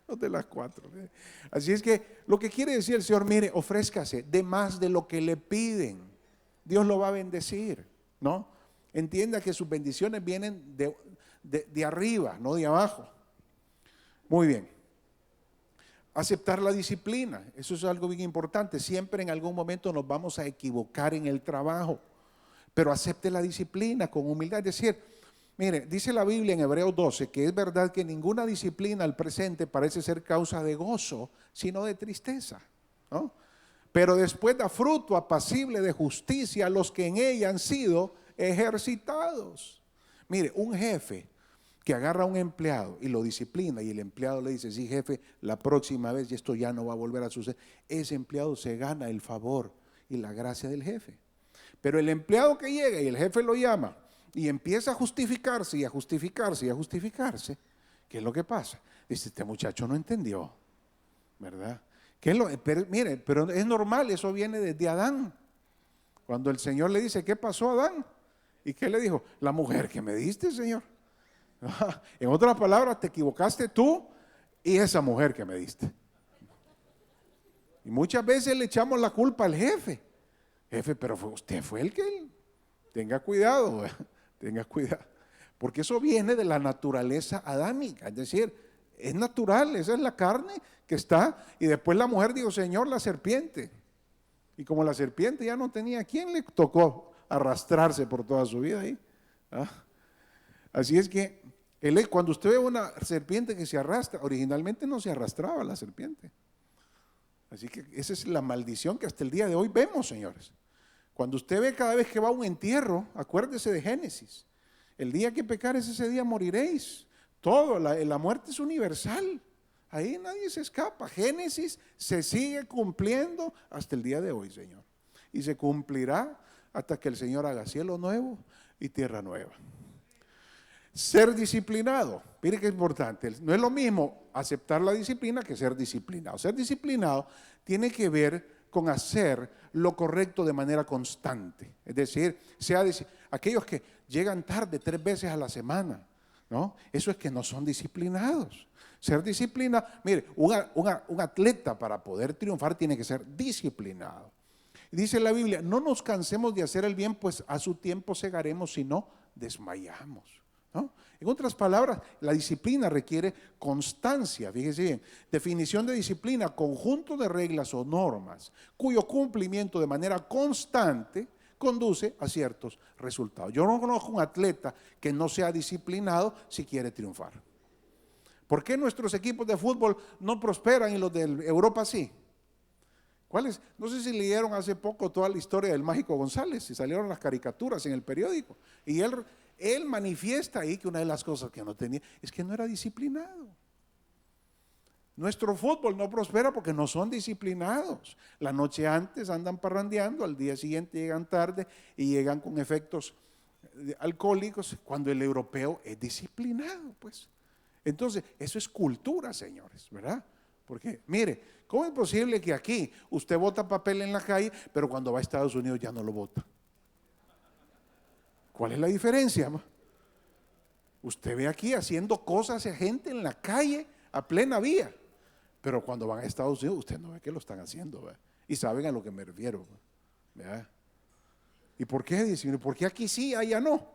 Los de las 4. Así es que lo que quiere decir el Señor, mire, ofrézcase de más de lo que le piden. Dios lo va a bendecir, ¿no? Entienda que sus bendiciones vienen de arriba, no de abajo. Muy bien. Aceptar la disciplina, eso es algo bien importante. Siempre en algún momento nos vamos a equivocar en el trabajo, pero acepte la disciplina con humildad. Es decir, mire, dice la Biblia en Hebreos 12 que es verdad que ninguna disciplina al presente parece ser causa de gozo, sino de tristeza, ¿no? Pero después da fruto apacible de justicia a los que en ella han sido ejercitados. Mire, un jefe que agarra a un empleado y lo disciplina y el empleado le dice, sí jefe, la próxima vez y esto ya no va a volver a suceder, ese empleado se gana el favor y la gracia del jefe. Pero el empleado que llega y el jefe lo llama y empieza a justificarse y a justificarse y a justificarse, ¿qué es lo que pasa? Dice, este muchacho no entendió, ¿verdad? Pero, mire, pero es normal, eso viene desde Adán. Cuando el Señor le dice, ¿qué pasó, Adán? ¿Y qué le dijo? La mujer que me diste, Señor. En otras palabras, te equivocaste tú y esa mujer que me diste. Y muchas veces le echamos la culpa al jefe. Jefe, pero usted fue el que... Tenga cuidado, ¿verdad? Tenga cuidado. Porque eso viene de la naturaleza adámica. Es decir, es natural, esa es la carne que está. Y después la mujer dijo, Señor, la serpiente. Y como la serpiente ya no tenía, ¿quién le tocó arrastrarse por toda su vida ahí? ¿Ah? Así es que cuando usted ve una serpiente que se arrastra, originalmente no se arrastraba la serpiente. Así que esa es la maldición que hasta el día de hoy vemos, señores. Cuando usted ve cada vez que va a un entierro, acuérdese de Génesis. El día que pecares, ese día moriréis. Todo, la muerte es universal. Ahí nadie se escapa. Génesis se sigue cumpliendo hasta el día de hoy, Señor. Y se cumplirá hasta que el Señor haga cielo nuevo y tierra nueva. Ser disciplinado, mire que es importante, no es lo mismo aceptar la disciplina que ser disciplinado. Ser disciplinado tiene que ver con hacer lo correcto de manera constante. Es decir, aquellos que llegan tarde 3 veces a la semana, ¿no? Eso es que no son disciplinados. Ser disciplinado, mire, un atleta para poder triunfar tiene que ser disciplinado. Dice la Biblia, no nos cansemos de hacer el bien, pues a su tiempo segaremos si no desmayamos, ¿no? En otras palabras, la disciplina requiere constancia. Fíjese bien, definición de disciplina, conjunto de reglas o normas cuyo cumplimiento de manera constante conduce a ciertos resultados. Yo no conozco un atleta que no sea disciplinado si quiere triunfar. ¿Por qué nuestros equipos de fútbol no prosperan y los de Europa sí? ¿Cuáles? No sé si leyeron hace poco toda la historia del Mágico González y salieron las caricaturas en el periódico. Y él manifiesta ahí que una de las cosas que no tenía es que no era disciplinado. Nuestro fútbol no prospera porque no son disciplinados. La noche antes andan parrandeando, al día siguiente llegan tarde y llegan con efectos alcohólicos, cuando el europeo es disciplinado, pues. Entonces, eso es cultura, señores, ¿verdad? Porque, mire, ¿cómo es posible que aquí usted bota papel en la calle, pero cuando va a Estados Unidos ya no lo bota? ¿Cuál es la diferencia? Usted ve aquí haciendo cosas a gente en la calle a plena vía, pero cuando van a Estados Unidos usted no ve que lo están haciendo, ¿verdad? Y saben a lo que me refiero, ¿verdad? ¿Y por qué? Dicen, ¿por qué aquí sí, allá no?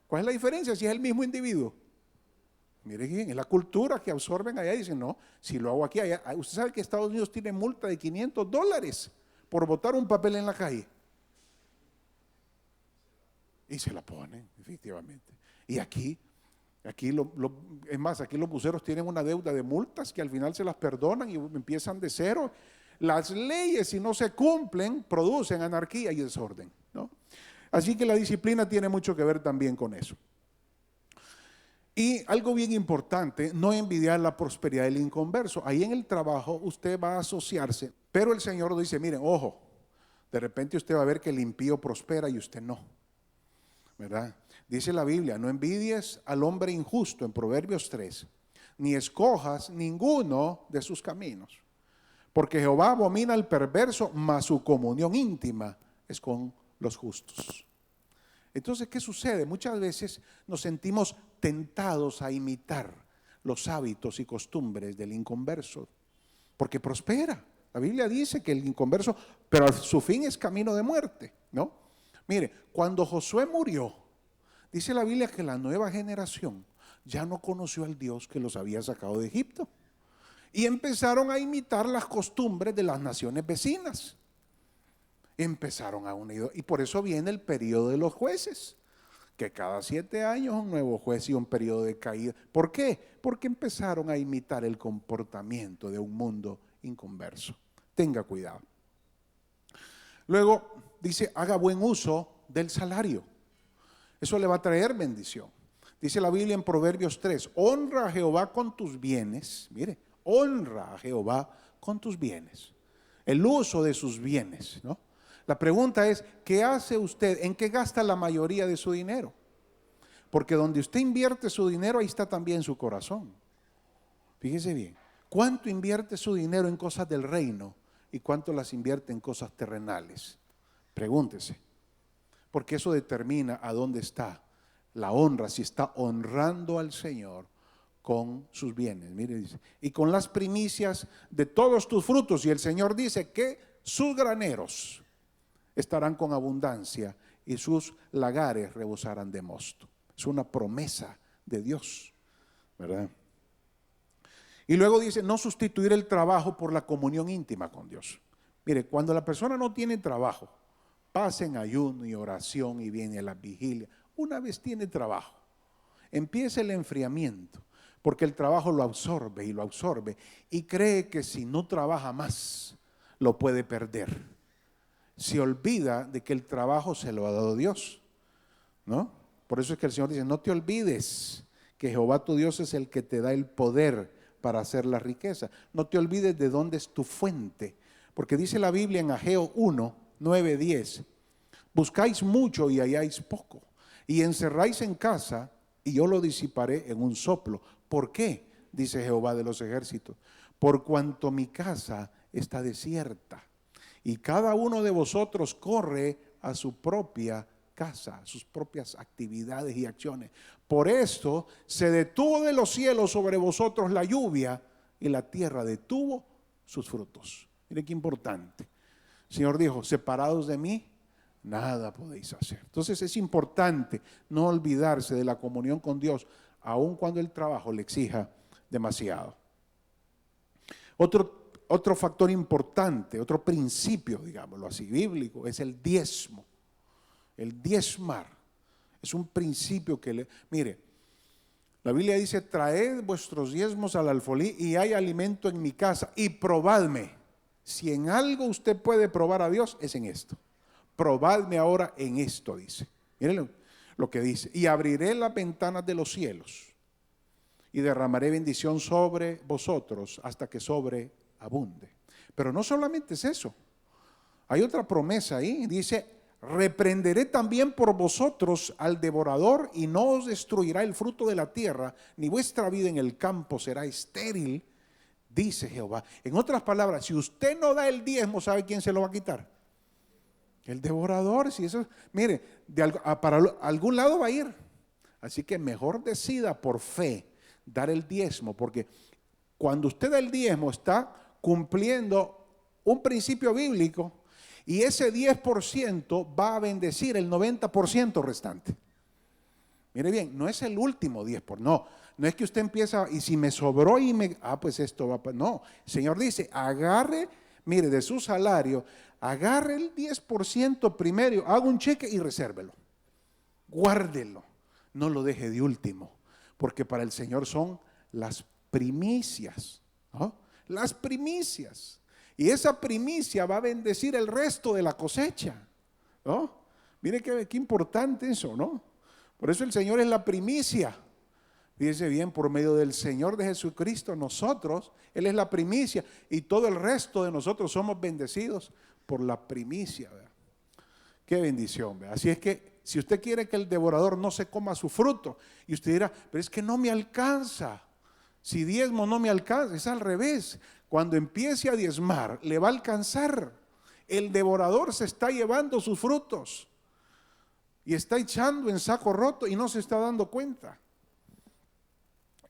¿Cuál es la diferencia si es el mismo individuo? Mire bien, es la cultura que absorben allá y dicen, no, si lo hago aquí, allá. Usted sabe que Estados Unidos tiene multa de $500 por botar un papel en la calle. Y se la ponen, efectivamente. Y aquí es más, aquí los buceros tienen una deuda de multas que al final se las perdonan y empiezan de cero. Las leyes, si no se cumplen, producen anarquía y desorden, ¿no? Así que la disciplina tiene mucho que ver también con eso. Y algo bien importante, no envidiar la prosperidad del inconverso. Ahí en el trabajo usted va a asociarse, pero el Señor dice, miren, ojo, de repente usted va a ver que el impío prospera y usted no, ¿verdad? Dice la Biblia, no envidies al hombre injusto en Proverbios 3, ni escojas ninguno de sus caminos, porque Jehová abomina al perverso, mas su comunión íntima es con los justos. Entonces, ¿qué sucede? Muchas veces nos sentimos tentados a imitar los hábitos y costumbres del inconverso, porque prospera. La Biblia dice que el inconverso, pero su fin es camino de muerte, ¿no? Mire, cuando Josué murió, dice la Biblia que la nueva generación ya no conoció al Dios que los había sacado de Egipto y empezaron a imitar las costumbres de las naciones vecinas. Empezaron a unir, y por eso viene el periodo de los jueces, que cada 7 años un nuevo juez y un periodo de caída. ¿Por qué? Porque empezaron a imitar el comportamiento de un mundo inconverso. Tenga cuidado. Luego dice, haga buen uso del salario. Eso le va a traer bendición. Dice la Biblia en Proverbios 3, honra a Jehová con tus bienes. Mire, honra a Jehová con tus bienes. El uso de sus bienes, ¿no? La pregunta es, ¿qué hace usted? ¿En qué gasta la mayoría de su dinero? Porque donde usted invierte su dinero, ahí está también su corazón. Fíjese bien, ¿cuánto invierte su dinero en cosas del reino y cuánto las invierte en cosas terrenales? Pregúntese, porque eso determina a dónde está la honra, si está honrando al Señor con sus bienes. Mire, dice, y con las primicias de todos tus frutos. Y el Señor dice que sus graneros estarán con abundancia y sus lagares rebosarán de mosto. Es una promesa de Dios, ¿verdad? Y luego dice, no sustituir el trabajo por la comunión íntima con Dios. Mire, cuando la persona no tiene trabajo, pasa en ayuno y oración y viene a la vigilia. Una vez tiene trabajo, empieza el enfriamiento, porque el trabajo lo absorbe y cree que si no trabaja más, lo puede perder. Se olvida de que el trabajo se lo ha dado Dios, ¿no? Por eso es que el Señor dice, no te olvides que Jehová tu Dios es el que te da el poder para hacer la riqueza. No te olvides de dónde es tu fuente, porque dice la Biblia en Ageo 1, 9, 10, buscáis mucho y halláis poco, y encerráis en casa y yo lo disiparé en un soplo. ¿Por qué? Dice Jehová de los ejércitos, por cuanto mi casa está desierta y cada uno de vosotros corre a su propia casa, a sus propias actividades y acciones. Por esto se detuvo de los cielos sobre vosotros la lluvia y la tierra detuvo sus frutos. Mire qué importante. El Señor dijo, separados de mí, nada podéis hacer. Entonces es importante no olvidarse de la comunión con Dios, aun cuando el trabajo le exija demasiado. Otro factor importante, otro principio, digámoslo así, bíblico, es el diezmo. El diezmar es un principio que mire, la Biblia dice, traed vuestros diezmos al alfolí y hay alimento en mi casa y probadme. Si en algo usted puede probar a Dios, es en esto. Probadme ahora en esto, dice. Miren lo que dice. Y abriré las ventanas de los cielos y derramaré bendición sobre vosotros hasta que sobreabunde. Pero no solamente es eso. Hay otra promesa ahí. Dice, reprenderé también por vosotros al devorador y no os destruirá el fruto de la tierra, ni vuestra vida en el campo será estéril, dice Jehová. En otras palabras, si usted no da el diezmo, ¿sabe quién se lo va a quitar? El devorador. Si eso, mire, para algún lado va a ir. Así que mejor decida por fe dar el diezmo, porque cuando usted da el diezmo está cumpliendo un principio bíblico y ese 10% va a bendecir el 90% restante. Mire bien, no es el último 10%, no. no es que usted empieza, y si me sobró y pues esto va, no. El Señor dice, agarre, mire, de su salario, agarre el 10% primero, haga un cheque y resérvelo. Guárdelo, no lo deje de último, porque para el Señor son las primicias, ¿no? Las primicias. Y esa primicia va a bendecir el resto de la cosecha, ¿no? Mire qué importante eso, ¿no? Por eso el Señor es la primicia. Fíjese bien, por medio del Señor de Jesucristo, nosotros, Él es la primicia y todo el resto de nosotros somos bendecidos por la primicia, ¿verdad? Qué bendición, ¿verdad? Así es que si usted quiere que el devorador no se coma su fruto, y usted dirá, pero es que no me alcanza. Si diezmo no me alcanza, es al revés. Cuando empiece a diezmar, le va a alcanzar. El devorador se está llevando sus frutos y está echando en saco roto y no se está dando cuenta.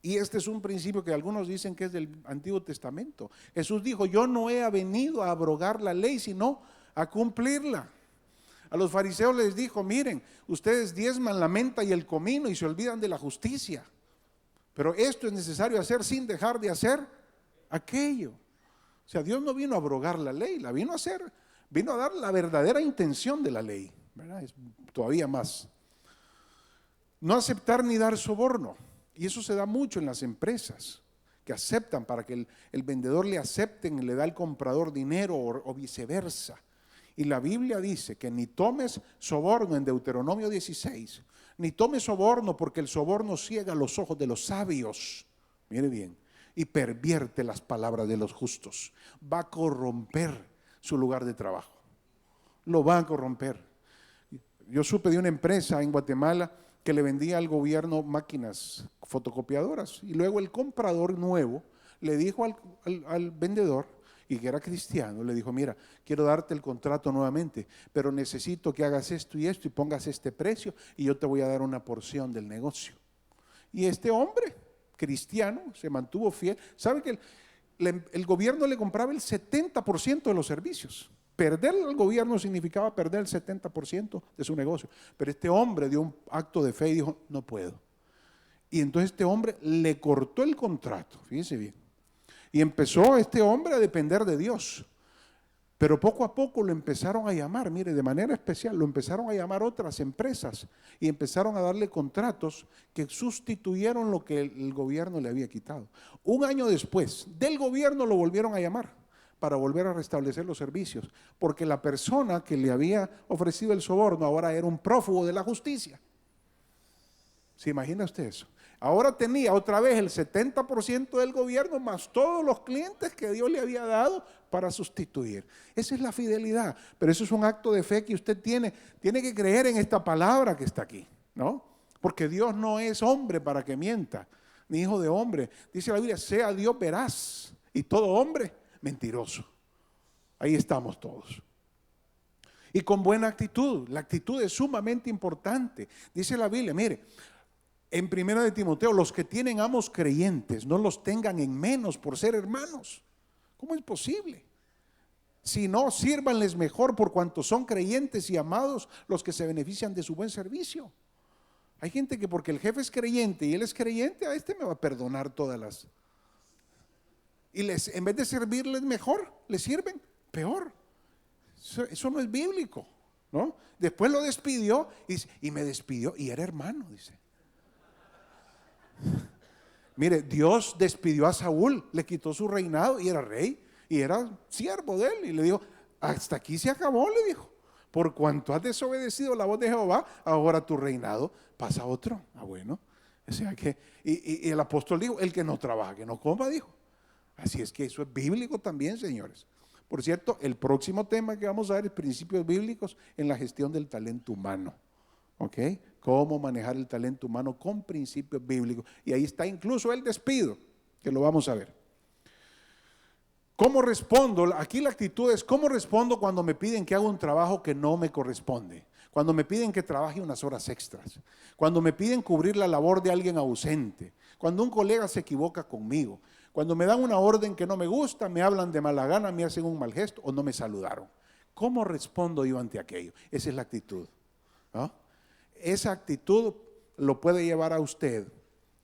Y este es un principio que algunos dicen que es del Antiguo Testamento. Jesús dijo, yo no he venido a abrogar la ley, sino a cumplirla. A los fariseos les dijo, miren, ustedes diezman la menta y el comino y se olvidan de la justicia. Pero esto es necesario hacer sin dejar de hacer aquello. O sea, Dios no vino a abrogar la ley, la vino a hacer, vino a dar la verdadera intención de la ley, ¿verdad? Es todavía más. No aceptar ni dar soborno. Y eso se da mucho en las empresas, que aceptan para que el vendedor le acepten y le da al comprador dinero o viceversa. Y la Biblia dice que ni tomes soborno en Deuteronomio 16, ni tomes soborno porque el soborno ciega los ojos de los sabios, mire bien, y pervierte las palabras de los justos. Va a corromper su lugar de trabajo, lo va a corromper. Yo supe de una empresa en Guatemala que le vendía al gobierno máquinas fotocopiadoras y luego el comprador nuevo le dijo al vendedor, y que era cristiano, le dijo, mira, quiero darte el contrato nuevamente, pero necesito que hagas esto y pongas este precio y yo te voy a dar una porción del negocio. Y este hombre cristiano se mantuvo fiel. ¿Sabe que el gobierno le compraba el 70% de los servicios? Perder al gobierno significaba perder el 70% de su negocio. Pero este hombre dio un acto de fe y dijo, no puedo. Y entonces este hombre le cortó el contrato, fíjense bien. Y empezó este hombre a depender de Dios. Pero poco a poco lo empezaron a llamar, mire, de manera especial, lo empezaron a llamar otras empresas y empezaron a darle contratos que sustituyeron lo que el gobierno le había quitado. Un año después, del gobierno lo volvieron a llamar para volver a restablecer los servicios, porque la persona que le había ofrecido el soborno ahora era un prófugo de la justicia. ¿Se imagina usted eso? Ahora tenía otra vez el 70% del gobierno más todos los clientes que Dios le había dado para sustituir. Esa es la fidelidad, pero eso es un acto de fe que usted tiene que creer en esta palabra que está aquí, ¿no? Porque Dios no es hombre para que mienta, ni hijo de hombre. Dice la Biblia, sea Dios veraz y todo hombre mentiroso. Ahí estamos todos. Y con buena actitud, la actitud es sumamente importante. Dice la Biblia, mire, en 1 de Timoteo, los que tienen amos creyentes, no los tengan en menos por ser hermanos. ¿Cómo es posible? Si no, sírvanles mejor por cuanto son creyentes y amados los que se benefician de su buen servicio. Hay gente que porque el jefe es creyente y él es creyente, a este me va a perdonar todas las... Y en vez de servirles mejor, les sirven peor. Eso no es bíblico, ¿no? Después lo despidió y me despidió y era hermano, dice. Mire, Dios despidió a Saúl, le quitó su reinado y era rey y era siervo de él y le dijo, hasta aquí se acabó, le dijo, por cuanto has desobedecido la voz de Jehová, ahora tu reinado pasa a otro. Bueno, o sea que, y el apóstol dijo, el que no trabaja, que no coma, dijo. Así es que eso es bíblico también, señores. Por cierto, el próximo tema que vamos a ver es principios bíblicos en la gestión del talento humano. ¿Ok? Cómo manejar el talento humano con principios bíblicos. Y ahí está incluso el despido, que lo vamos a ver. ¿Cómo respondo? Aquí la actitud es, ¿cómo respondo cuando me piden que haga un trabajo que no me corresponde? Cuando me piden que trabaje unas horas extras. Cuando me piden cubrir la labor de alguien ausente. Cuando un colega se equivoca conmigo. Cuando me dan una orden que no me gusta, me hablan de mala gana, me hacen un mal gesto o no me saludaron. ¿Cómo respondo yo ante aquello? Esa es la actitud, ¿no? Esa actitud lo puede llevar a usted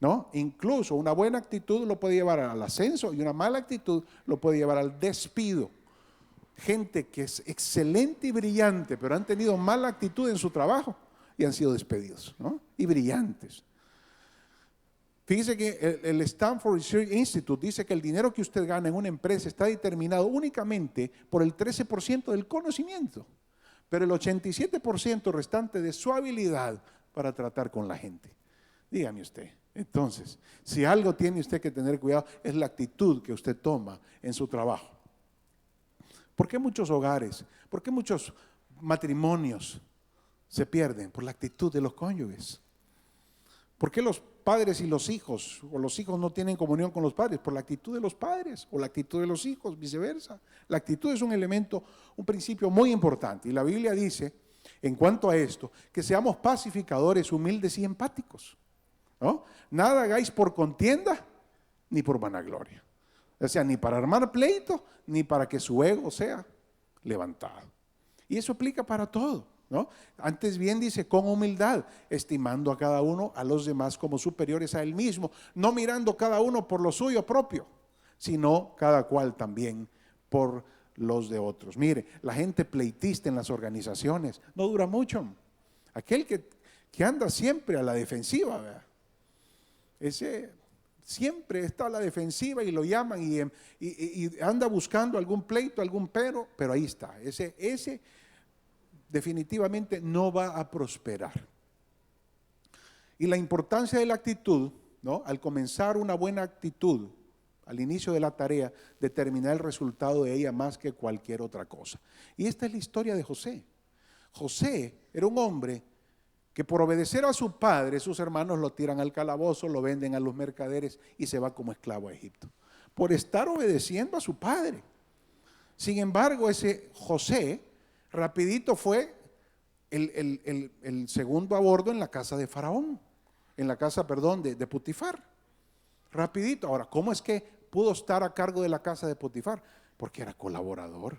¿no? Incluso una buena actitud lo puede llevar al ascenso y una mala actitud lo puede llevar al despido. Gente que es excelente y brillante, pero han tenido mala actitud en su trabajo y han sido despedidos, ¿no? Y brillantes. Fíjese que el Stanford Research Institute dice que el dinero que usted gana en una empresa está determinado únicamente por el 13% del conocimiento, pero el 87% restante de su habilidad para tratar con la gente. Dígame usted. Entonces, si algo tiene usted que tener cuidado, es la actitud que usted toma en su trabajo. ¿Por qué muchos hogares, por qué muchos matrimonios se pierden? Por la actitud de los cónyuges. ¿Por qué los padres y los hijos, o los hijos no tienen comunión con los padres? Por la actitud de los padres, o la actitud de los hijos, viceversa. La actitud es un elemento, un principio muy importante. Y la Biblia dice, en cuanto a esto, que seamos pacificadores, humildes y empáticos, ¿no? Nada hagáis por contienda, ni por vanagloria. O sea, ni para armar pleito, ni para que su ego sea levantado. Y eso aplica para todo, ¿no? Antes bien dice, con humildad, estimando a cada uno, a los demás como superiores a él mismo, no mirando cada uno por lo suyo propio, sino cada cual también por los de otros. Mire, la gente pleitista en las organizaciones no dura mucho. Aquel que anda siempre a la defensiva, ¿verdad? Ese siempre está a la defensiva y lo llaman y anda buscando algún pleito, algún pero ahí está. Ese definitivamente no va a prosperar. Y la importancia de la actitud, ¿no? Al comenzar una buena actitud, al inicio de la tarea, determinar el resultado de ella más que cualquier otra cosa. Y esta es la historia de José. José era un hombre que por obedecer a su padre, sus hermanos lo tiran al calabozo, lo venden a los mercaderes y se va como esclavo a Egipto. Por estar obedeciendo a su padre. Sin embargo, ese José rapidito fue el segundo a bordo en la casa de Faraón, en la casa, perdón, de Potifar. Rapidito. Ahora, ¿cómo es que pudo estar a cargo de la casa de Potifar? Porque era colaborador.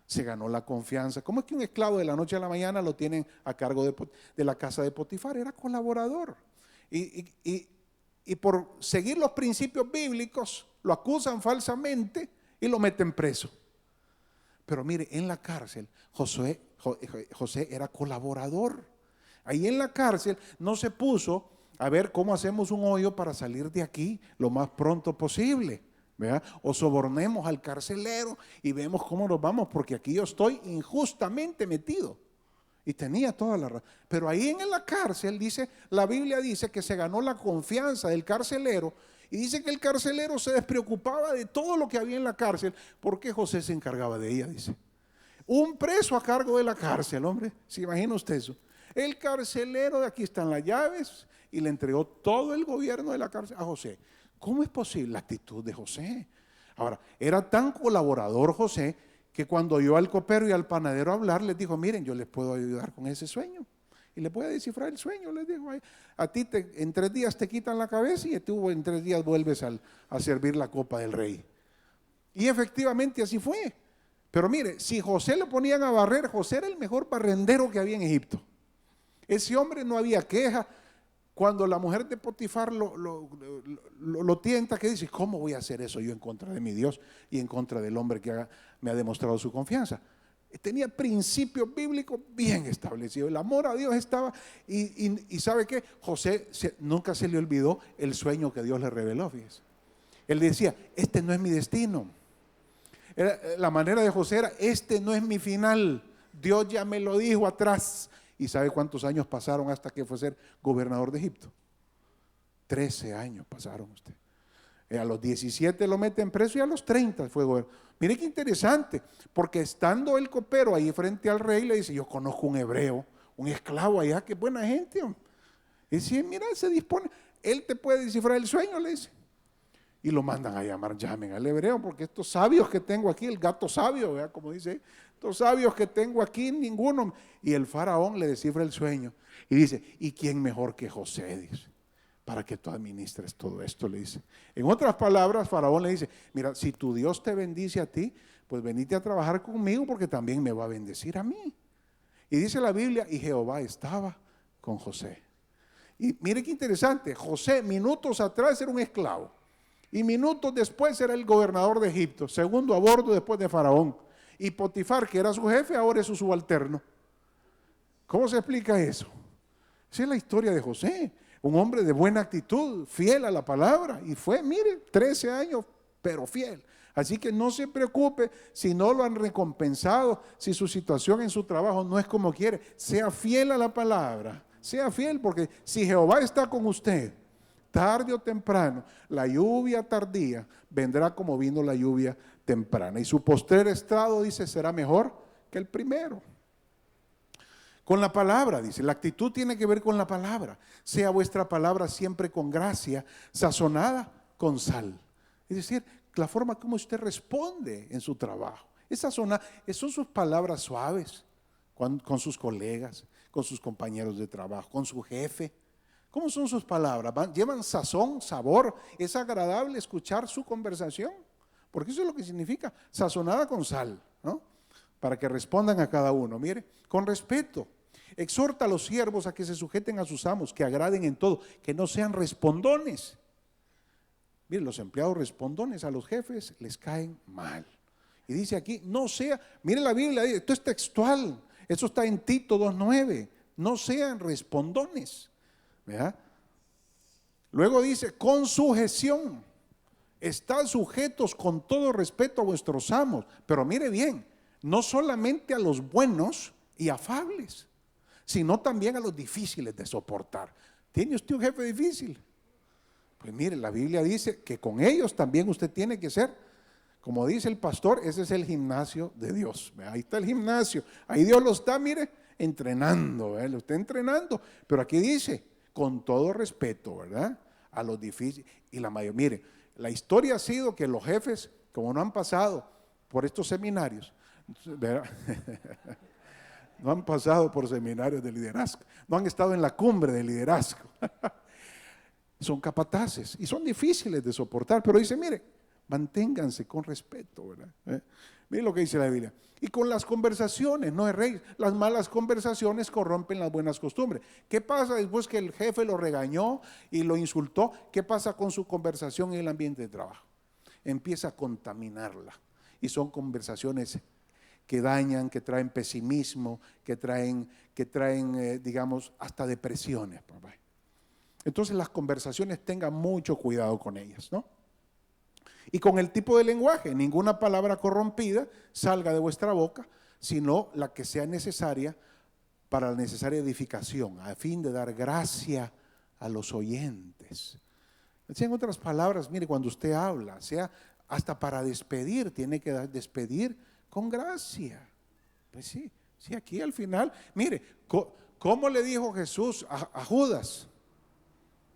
Se ganó la confianza. ¿Cómo es que un esclavo de la noche a la mañana lo tienen a cargo de la casa de Potifar? Era colaborador. Y por seguir los principios bíblicos, lo acusan falsamente y lo meten preso. Pero mire, en la cárcel, José era colaborador. Ahí en la cárcel no se puso a ver cómo hacemos un hoyo para salir de aquí lo más pronto posible, ¿verdad? O sobornemos al carcelero y vemos cómo nos vamos, porque aquí yo estoy injustamente metido. Y tenía toda la razón. Pero ahí en la cárcel, dice, la Biblia dice que se ganó la confianza del carcelero, y dice que el carcelero se despreocupaba de todo lo que había en la cárcel, porque José se encargaba de ella, dice. Un preso a cargo de la cárcel, hombre, ¿se imagina usted eso? El carcelero, de aquí están las llaves, y le entregó todo el gobierno de la cárcel a José. ¿Cómo es posible la actitud de José? Ahora, era tan colaborador José que cuando oyó al copero y al panadero hablar, les dijo, miren, yo les puedo ayudar con ese sueño. Y les voy a descifrar el sueño, les dijo. A ti en 3 días te quitan la cabeza y tú en 3 días vuelves a servir la copa del rey. Y efectivamente así fue. Pero mire, si José lo ponían a barrer, José era el mejor barrendero que había en Egipto. Ese hombre no había queja. Cuando la mujer de Potifar lo tienta, que dice, ¿cómo voy a hacer eso yo en contra de mi Dios y en contra del hombre que me ha demostrado su confianza? Tenía principios bíblicos bien establecidos. El amor a Dios estaba, y ¿sabe qué? José nunca se le olvidó el sueño que Dios le reveló, fíjese. Él decía, este no es mi destino. La manera de José era, este no es mi final. Dios ya me lo dijo atrás. ¿Y sabe cuántos años pasaron hasta que fue a ser gobernador de Egipto? 13 años pasaron usted. A los 17 lo meten preso y a los 30 fue gobernador. Mire qué interesante, porque estando el copero ahí frente al rey, le dice, yo conozco un hebreo, un esclavo allá, qué buena gente. Hombre. Y dice, mira, se dispone, él te puede descifrar el sueño, le dice. Y lo mandan a llamar, llamen al hebreo, porque estos sabios que tengo aquí, el gato sabio, ¿verdad? Como dice, estos sabios que tengo aquí, ninguno. Y el faraón le descifra el sueño y dice, ¿y quién mejor que José? Dice, para que tú administres todo esto, le dice. En otras palabras, faraón le dice, mira, si tu Dios te bendice a ti, pues venite a trabajar conmigo porque también me va a bendecir a mí. Y dice la Biblia, y Jehová estaba con José. Y mire qué interesante, José minutos atrás era un esclavo y minutos después era el gobernador de Egipto, segundo a bordo después de Faraón. Y Potifar, que era su jefe, ahora es su subalterno. ¿Cómo se explica eso? Esa es la historia de José, un hombre de buena actitud, fiel a la palabra, y fue, mire, 13 años, pero fiel. Así que no se preocupe si no lo han recompensado, si su situación en su trabajo no es como quiere. Sea fiel a la palabra, sea fiel, porque si Jehová está con usted, tarde o temprano, la lluvia tardía vendrá como vino la lluvia temprana. Y su postrer estado, dice, será mejor que el primero. Con la palabra, dice, la actitud tiene que ver con la palabra. Sea vuestra palabra siempre con gracia, sazonada con sal. Es decir, la forma como usted responde en su trabajo. Son sus palabras suaves con sus colegas, con sus compañeros de trabajo, con su jefe. ¿Cómo son sus palabras? ¿Llevan sazón, sabor? ¿Es agradable escuchar su conversación? Porque eso es lo que significa, sazonada con sal, ¿no? Para que respondan a cada uno. Mire, con respeto. Exhorta a los siervos a que se sujeten a sus amos, que agraden en todo, que no sean respondones. Miren, los empleados respondones a los jefes les caen mal. Y dice aquí, no sea, miren la Biblia, esto es textual, eso está en Tito 2:9, no sean respondones. ¿Verdad? Luego dice, con sujeción, estad sujetos con todo respeto a vuestros amos. Pero mire bien, no solamente a los buenos y afables, sino también a los difíciles de soportar. ¿Tiene usted un jefe difícil? Pues mire, la Biblia dice que con ellos también usted tiene que ser, como dice el pastor, ese es el gimnasio de Dios. Ahí está el gimnasio, ahí Dios lo está, mire, entrenando, lo está entrenando. Pero aquí dice, con todo respeto, ¿verdad? A los difíciles. Y la mayoría, mire, la historia ha sido que los jefes, como no han pasado por estos seminarios, ¿verdad? No han pasado por seminarios de liderazgo, no han estado en la cumbre de liderazgo. Son capataces y son difíciles de soportar, pero dice, mire, manténganse con respeto, ¿verdad? Mire lo que dice la Biblia. Y con las conversaciones, no erréis, las malas conversaciones corrompen las buenas costumbres. ¿Qué pasa después que el jefe lo regañó y lo insultó? ¿Qué pasa con su conversación en el ambiente de trabajo? Empieza a contaminarla. Y son conversaciones que dañan, que traen pesimismo, que traen digamos, hasta depresiones, papá. Entonces las conversaciones tengan mucho cuidado con ellas, ¿no? Y con el tipo de lenguaje, ninguna palabra corrompida salga de vuestra boca, sino la que sea necesaria para la necesaria edificación, a fin de dar gracia a los oyentes. En otras palabras, mire, cuando usted habla, sea hasta para despedir, tiene que despedir con gracia. Pues sí, aquí al final, mire, ¿cómo le dijo Jesús a Judas?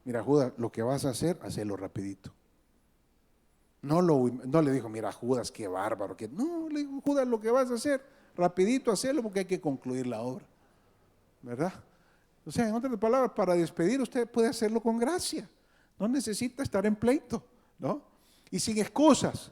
Mira, Judas, lo que vas a hacer, hazlo rapidito. No le dijo, mira, Judas, qué bárbaro. No, le dijo, Judas, lo que vas a hacer, rapidito, hazlo porque hay que concluir la obra. ¿Verdad? O sea, en otras palabras, para despedir usted puede hacerlo con gracia. No necesita estar en pleito, ¿no? Y sin excusas.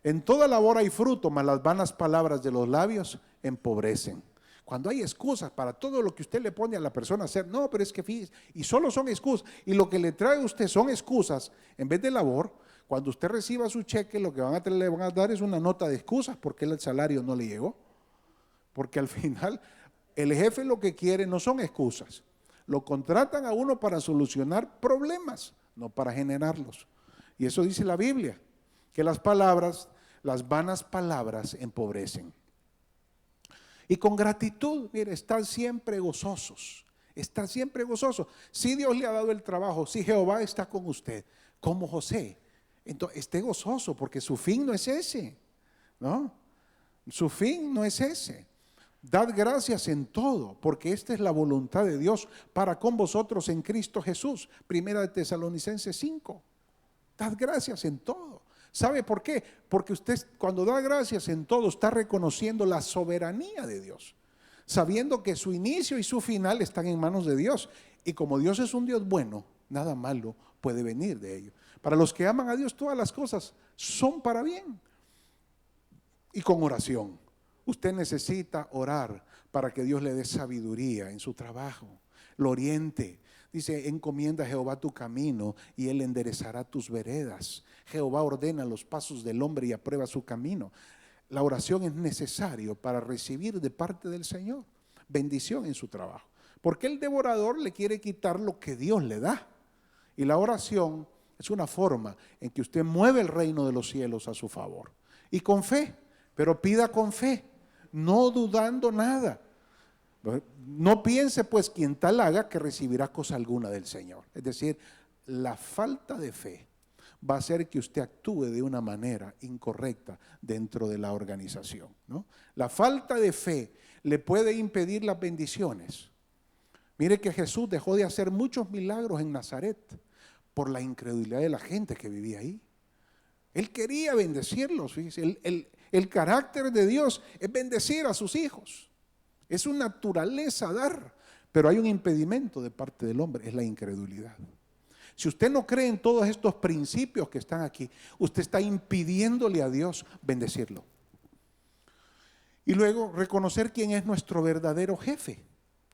En toda labor hay fruto, mas las vanas palabras de los labios empobrecen. Cuando hay excusas para todo lo que usted le pone a la persona a hacer, no, pero es que fíjese, y solo son excusas, y lo que le trae a usted son excusas en vez de labor. Cuando usted reciba su cheque, lo que le van a dar es una nota de excusas porque el salario no le llegó. Porque al final, el jefe lo que quiere no son excusas. Lo contratan a uno para solucionar problemas, no para generarlos. Y eso dice la Biblia, que las vanas palabras empobrecen. Y con gratitud, mire, estar siempre gozosos. Estar siempre gozosos. Si Dios le ha dado el trabajo, si Jehová está con usted, como José, entonces esté gozoso porque su fin no es ese, ¿no? Su fin no es ese. Dad gracias en todo, porque esta es la voluntad de Dios para con vosotros en Cristo Jesús. Primera de Tesalonicenses 5. Dad gracias en todo. ¿Sabe por qué? Porque usted cuando da gracias en todo está reconociendo la soberanía de Dios, sabiendo que su inicio y su final están en manos de Dios. Y como Dios es un Dios bueno, nada malo puede venir de ello. Para los que aman a Dios, todas las cosas son para bien. Y con oración. Usted necesita orar para que Dios le dé sabiduría en su trabajo, lo oriente. Dice, encomienda a Jehová tu camino y Él enderezará tus veredas. Jehová ordena los pasos del hombre y aprueba su camino. La oración es necesario para recibir de parte del Señor bendición en su trabajo. Porque el devorador le quiere quitar lo que Dios le da. Y la oración es una forma en que usted mueve el reino de los cielos a su favor. Y con fe, pero pida con fe, no dudando nada. No piense pues quien tal haga que recibirá cosa alguna del Señor. Es decir, la falta de fe va a hacer que usted actúe de una manera incorrecta dentro de la organización, ¿no? La falta de fe le puede impedir las bendiciones. Mire que Jesús dejó de hacer muchos milagros en Nazaret por la incredulidad de la gente que vivía ahí. Él quería bendecirlos, fíjese. El carácter de Dios es bendecir a sus hijos. Es su naturaleza dar, pero hay un impedimento de parte del hombre, es la incredulidad. Si usted no cree en todos estos principios que están aquí, usted está impidiéndole a Dios bendecirlo. Y luego reconocer quién es nuestro verdadero jefe,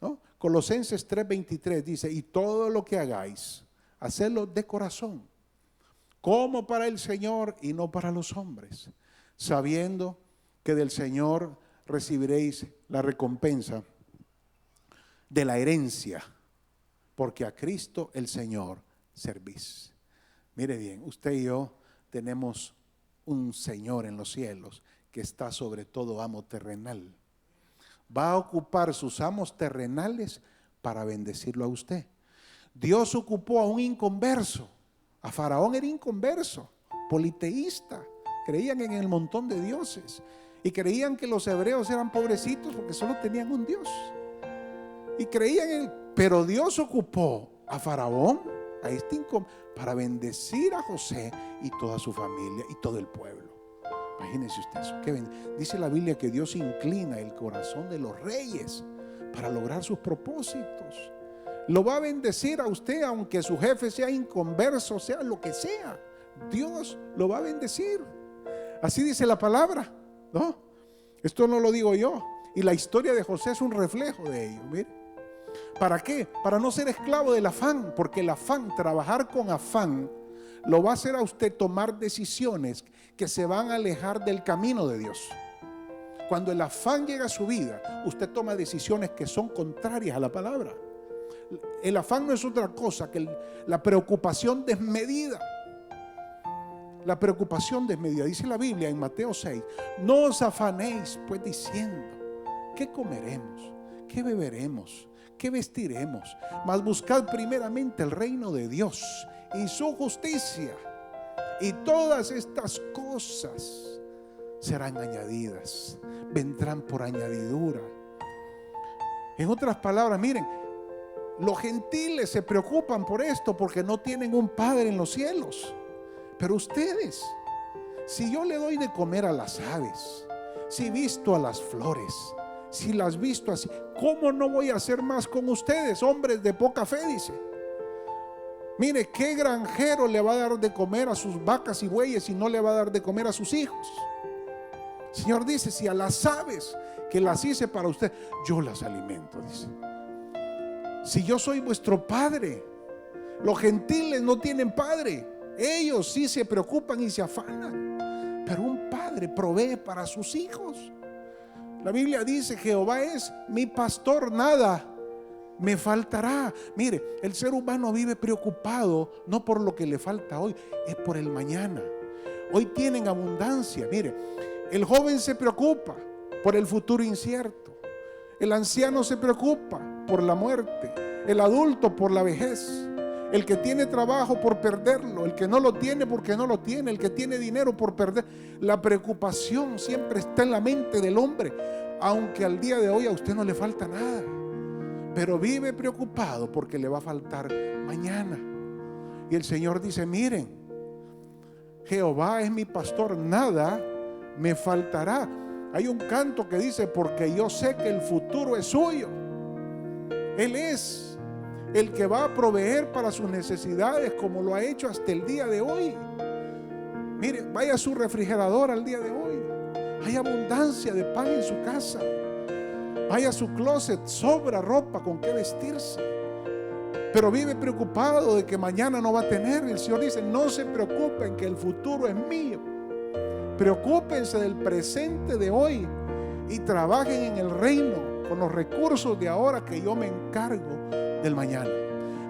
¿no? Colosenses 3:23 dice, y todo lo que hagáis, hacedlo de corazón, como para el Señor y no para los hombres, sabiendo que del Señor recibiréis la recompensa de la herencia, porque a Cristo el Señor servís. Mire bien, usted y yo tenemos un Señor en los cielos que está sobre todo amo terrenal. Va a ocupar sus amos terrenales para bendecirlo a usted. Dios ocupó a un inconverso. A Faraón era inconverso, politeísta. Creían en el montón de dioses y creían que los hebreos eran pobrecitos porque solo tenían un Dios. Y creían en él. Pero Dios ocupó a Faraón, a este para bendecir a José y toda su familia y todo el pueblo. Imagínense usted eso. Dice la Biblia que Dios inclina el corazón de los reyes para lograr sus propósitos. Lo va a bendecir a usted aunque su jefe sea inconverso, sea lo que sea. Dios lo va a bendecir. Así dice la palabra, ¿no? Esto no lo digo yo. Y la historia de José es un reflejo de ello. Mire. ¿Para qué? Para no ser esclavo del afán, porque el afán, trabajar con afán, lo va a hacer a usted tomar decisiones que se van a alejar del camino de Dios. Cuando el afán llega a su vida, usted toma decisiones que son contrarias a la palabra. El afán no es otra cosa que la preocupación desmedida. La preocupación desmedida. Dice la Biblia en Mateo 6, no os afanéis pues diciendo, ¿qué comeremos? ¿Qué beberemos? ¿Qué vestiremos? Mas buscad primeramente el reino de Dios y su justicia, y todas estas cosas serán añadidas, vendrán por añadidura. En otras palabras, miren, los gentiles se preocupan por esto porque no tienen un Padre en los cielos. Pero ustedes, si yo le doy de comer a las aves, si visto a las flores, si las visto así, ¿cómo no voy a hacer más con ustedes, hombres de poca fe? Dice. Mire, ¿qué granjero le va a dar de comer a sus vacas y bueyes y no le va a dar de comer a sus hijos? El Señor dice, si a las aves que las hice para usted, yo las alimento, dice. Si yo soy vuestro Padre, los gentiles no tienen Padre. Ellos sí se preocupan y se afanan, pero un Padre provee para sus hijos. La Biblia dice, Jehová es mi pastor, nada me faltará. Mire, el ser humano vive preocupado no por lo que le falta hoy, es por el mañana. Hoy tienen abundancia. Mire, el joven se preocupa por el futuro incierto. El anciano se preocupa por la muerte. El adulto por la vejez. El que tiene trabajo por perderlo. El que no lo tiene porque no lo tiene. El que tiene dinero por perder. La preocupación siempre está en la mente del hombre, aunque al día de hoy a usted no le falta nada, pero vive preocupado porque le va a faltar mañana. Y el Señor dice, miren, Jehová es mi pastor, nada me faltará. Hay un canto que dice, porque yo sé que el futuro es suyo. Él es el que va a proveer para sus necesidades, como lo ha hecho hasta el día de hoy. Mire, vaya a su refrigerador al día de hoy, hay abundancia de pan en su casa. Vaya a su closet, sobra ropa con qué vestirse. pero vive preocupado de que mañana no va a tener. El Señor dice: no se preocupen, que el futuro es mío. Preocúpense del presente de hoy y trabajen en el reino con los recursos de ahora, que yo me encargo del mañana.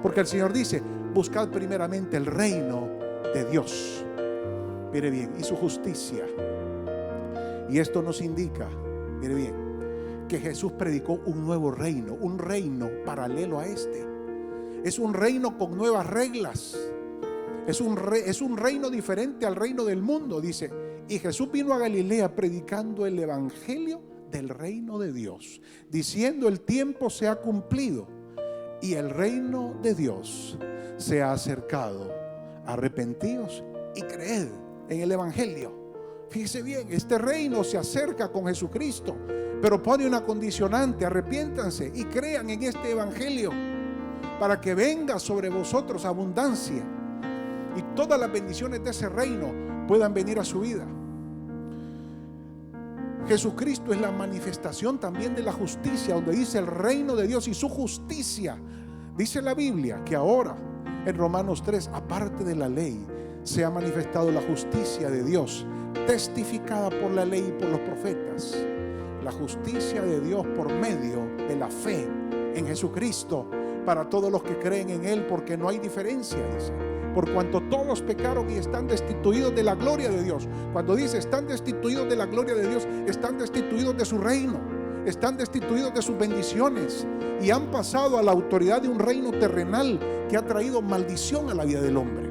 Porque el Señor dice: buscad primeramente el reino de Dios, mire bien, y su justicia. Y esto nos indica, mire bien, que Jesús predicó un nuevo reino, un reino paralelo a este. Es un reino con nuevas reglas. Es un reino diferente al reino del mundo. Dice: y Jesús vino a Galilea predicando el evangelio del reino de Dios, diciendo: el tiempo se ha cumplido y el reino de Dios se ha acercado. Arrepentíos y creed en el evangelio. Fíjese bien, este reino se acerca con Jesucristo, pero pone una condicionante: arrepiéntanse y crean en este evangelio, para que venga sobre vosotros abundancia y todas las bendiciones de ese reino puedan venir a su vida. Jesucristo es la manifestación también de la justicia, donde dice el reino de Dios y su justicia. Dice la Biblia que ahora, en Romanos 3, aparte de la ley, se ha manifestado la justicia de Dios, testificada por la ley y por los profetas. La justicia de Dios por medio de la fe en Jesucristo, para todos los que creen en Él, porque no hay diferencia, dice, por cuanto todos pecaron y están destituidos de la gloria de Dios. Cuando dice están destituidos de la gloria de Dios, están destituidos de su reino, están destituidos de sus bendiciones y han pasado a la autoridad de un reino terrenal que ha traído maldición a la vida del hombre.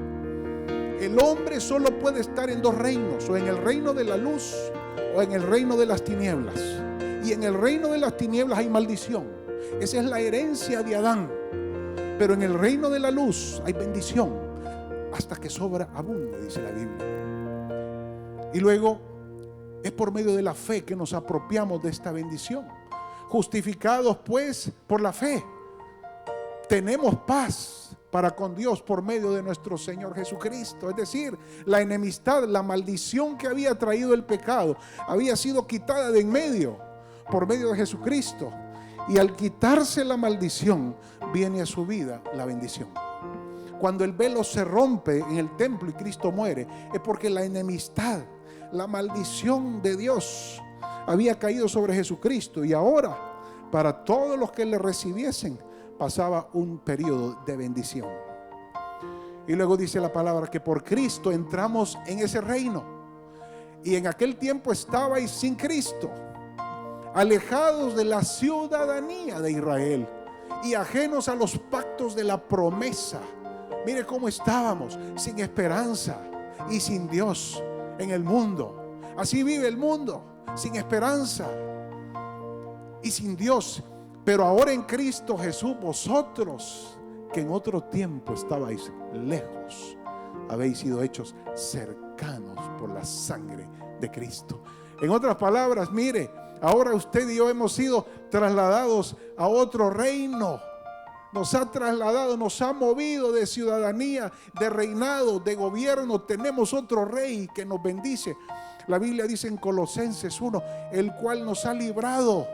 El hombre solo puede estar en dos reinos: o en el reino de la luz o en el reino de las tinieblas. Y en el reino de las tinieblas hay maldición. Esa es la herencia de Adán. Pero en el reino de la luz hay bendición, hasta que sobreabunde, dice la Biblia. Y luego es por medio de la fe que nos apropiamos de esta bendición. Justificados pues por la fe, tenemos paz para con Dios por medio de nuestro Señor Jesucristo. Es decir, la enemistad, la maldición que había traído el pecado, había sido quitada de en medio por medio de Jesucristo. Y al quitarse la maldición, viene a su vida la bendición. Cuando el velo se rompe en el templo y Cristo muere, es porque la enemistad, la maldición de Dios había caído sobre Jesucristo. Y ahora, para todos los que le recibiesen, pasaba un periodo de bendición. Y luego dice la palabra que por Cristo entramos en ese reino. Y en aquel tiempo estabais sin Cristo, alejados de la ciudadanía de Israel y ajenos a los pactos de la promesa. Mire cómo estábamos, sin esperanza y sin Dios en el mundo. Así vive el mundo, sin esperanza y sin Dios. Pero ahora en Cristo Jesús, vosotros que en otro tiempo estabais lejos, habéis sido hechos cercanos por la sangre de Cristo. En otras palabras, mire, ahora usted y yo hemos sido trasladados a otro reino. Nos ha trasladado, nos ha movido de ciudadanía, de reinado, de gobierno. Tenemos otro rey que nos bendice. La Biblia dice en Colosenses 1, el cual nos ha librado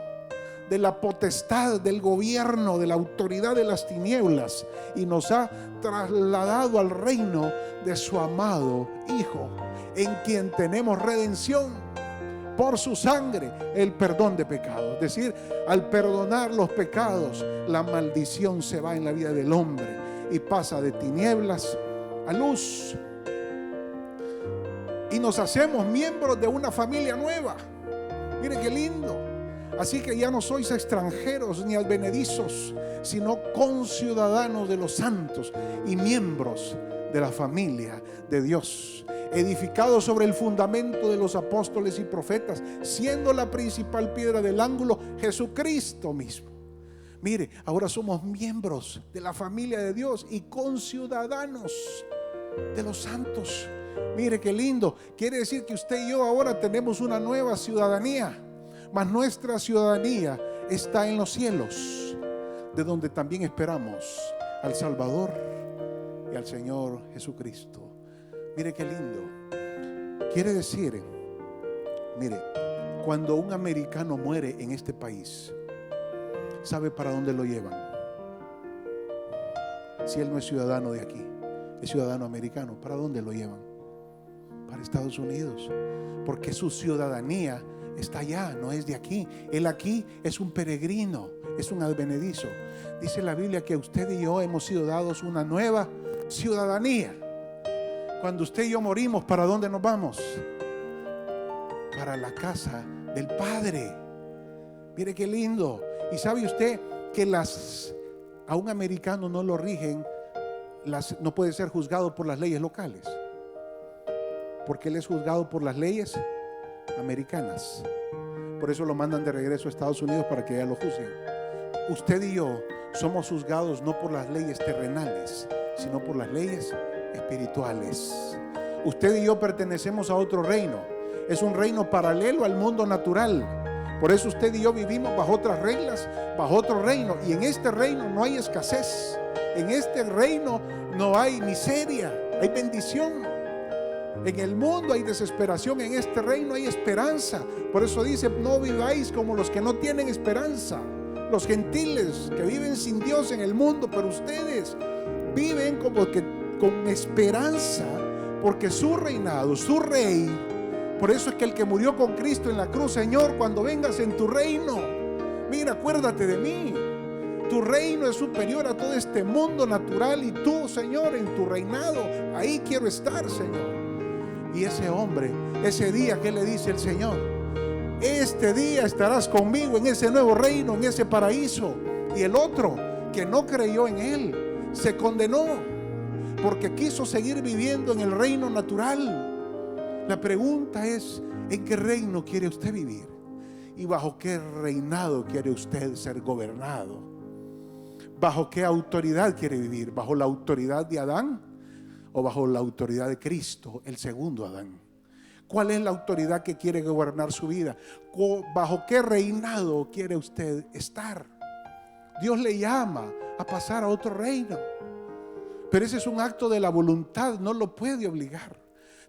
de la potestad, del gobierno, de la autoridad de las tinieblas, y nos ha trasladado al reino de su amado Hijo, en quien tenemos redención por su sangre, el perdón de pecados. Es decir, al perdonar los pecados, la maldición se va en la vida del hombre y pasa de tinieblas a luz. Y nos hacemos miembros de una familia nueva. Mire qué lindo. Así que ya no sois extranjeros ni advenedizos, sino conciudadanos de los santos y miembros de la familia de Dios, edificados sobre el fundamento de los apóstoles y profetas, siendo la principal piedra del ángulo Jesucristo mismo. Mire, ahora somos miembros de la familia de Dios y conciudadanos de los santos. Mire qué lindo. Quiere decir que usted y yo ahora tenemos una nueva ciudadanía. Mas nuestra ciudadanía está en los cielos, de donde también esperamos al Salvador y al Señor Jesucristo. Mire qué lindo. Quiere decir, mire, cuando un americano muere en este país, ¿sabe para dónde lo llevan? si él no es ciudadano de aquí, es ciudadano americano? ¿Para dónde lo llevan? Para Estados Unidos, porque su ciudadanía está allá, no es de aquí. Él aquí es un peregrino, es un advenedizo. Dice la Biblia que usted y yo hemos sido dados una nueva ciudadanía. Cuando usted y yo morimos, ¿para dónde nos vamos? Para la casa del Padre. Mire qué lindo. Y sabe usted que a un americano no lo rigen, no puede ser juzgado por las leyes locales, porque él es juzgado por las leyes americanas. Por eso lo mandan de regreso a Estados Unidos para que ya lo juzguen. Usted y yo somos juzgados no por las leyes terrenales, sino por las leyes espirituales. Usted y yo pertenecemos a otro reino. Es un reino paralelo al mundo natural. Por eso usted y yo vivimos bajo otras reglas, bajo otro reino. Y en este reino no hay escasez. En este reino no hay miseria, hay bendición. En el mundo hay desesperación, en este reino hay esperanza. Por eso dice: no viváis como los que no tienen esperanza. Los gentiles que viven sin Dios en el mundo, pero ustedes viven como que con esperanza, porque su reinado, su rey. Por eso es que el que murió con Cristo en la cruz: Señor, cuando vengas en tu reino, mira, acuérdate de mí. Tu reino es superior a todo este mundo natural, y tú, Señor, en tu reinado, ahí quiero estar, Señor. Y ese hombre, ese día, ¿qué le dice el Señor? Este día estarás conmigo en ese nuevo reino, en ese paraíso. Y el otro, que no creyó en él, se condenó porque quiso seguir viviendo en el reino natural. La pregunta es: ¿en qué reino quiere usted vivir? ¿Y bajo qué reinado quiere usted ser gobernado? ¿Bajo qué autoridad quiere vivir? ¿Bajo la autoridad de Adán o bajo la autoridad de Cristo, el segundo Adán? ¿Cuál es la autoridad que quiere gobernar su vida? ¿Bajo qué reinado quiere usted estar? Dios le llama a pasar a otro reino, pero ese es un acto de la voluntad, no lo puede obligar.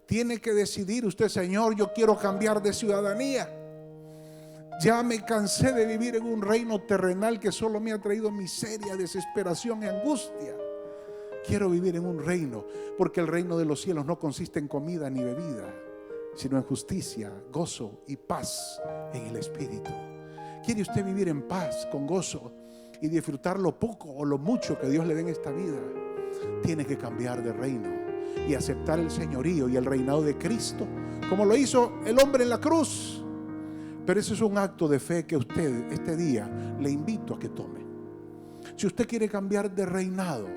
Tiene que decidir usted: Señor, yo quiero cambiar de ciudadanía. Ya me cansé de vivir en un reino terrenal que solo me ha traído miseria, desesperación y angustia. Quiero vivir en un reino, porque el reino de los cielos no consiste en comida ni bebida, sino en justicia, gozo y paz en el Espíritu. ¿Quiere usted vivir en paz, con gozo, y disfrutar lo poco o lo mucho que Dios le dé en esta vida? Tiene que cambiar de reino y aceptar el señorío y el reinado de Cristo, como lo hizo el hombre en la cruz. Pero ese es un acto de fe que usted este día le invito a que tome. Si usted quiere cambiar de reinado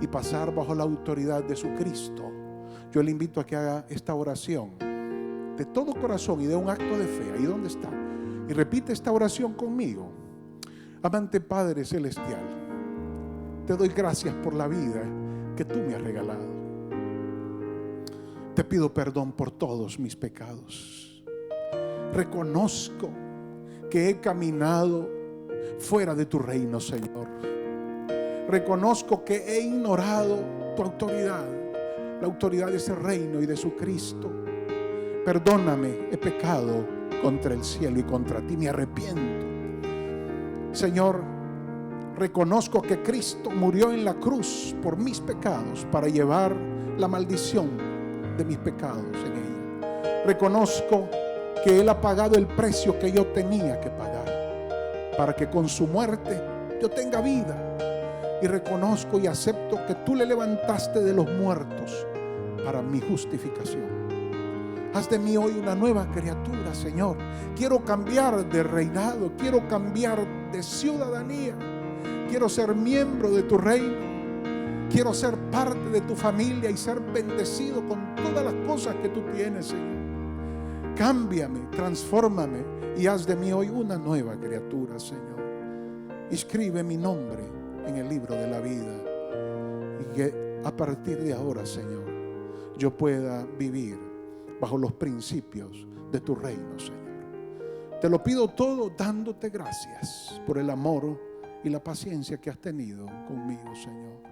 y pasar bajo la autoridad de su Cristo, yo le invito a que haga esta oración de todo corazón y de un acto de fe, ahí donde está, y repite esta oración conmigo. Amante Padre Celestial, te doy gracias por la vida que tú me has regalado. Te pido perdón por todos mis pecados. Reconozco que he caminado fuera de tu reino, Señor. Reconozco que he ignorado tu autoridad, la autoridad de ese reino y de su Cristo. Perdóname, he pecado contra el cielo y contra ti, me arrepiento. Señor, reconozco que Cristo murió en la cruz por mis pecados para llevar la maldición de mis pecados en ella. Reconozco que Él ha pagado el precio que yo tenía que pagar para que con su muerte yo tenga vida. Y reconozco y acepto que tú le levantaste de los muertos para mi justificación. Haz de mí hoy una nueva criatura, Señor. Quiero cambiar de reinado, quiero cambiar de ciudadanía. Quiero ser miembro de tu reino. Quiero ser parte de tu familia y ser bendecido con todas las cosas que tú tienes, Señor. Cámbiame, transfórmame y haz de mí hoy una nueva criatura, Señor. Inscribe mi nombre en el libro de la vida y que a partir de ahora, Señor, yo pueda vivir bajo los principios de tu reino, Señor. Te lo pido todo dándote gracias por el amor y la paciencia que has tenido conmigo, Señor.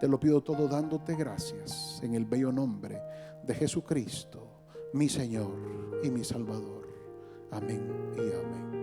Te lo pido todo dándote gracias en el bello nombre de Jesucristo, mi Señor y mi Salvador. Amén y amén.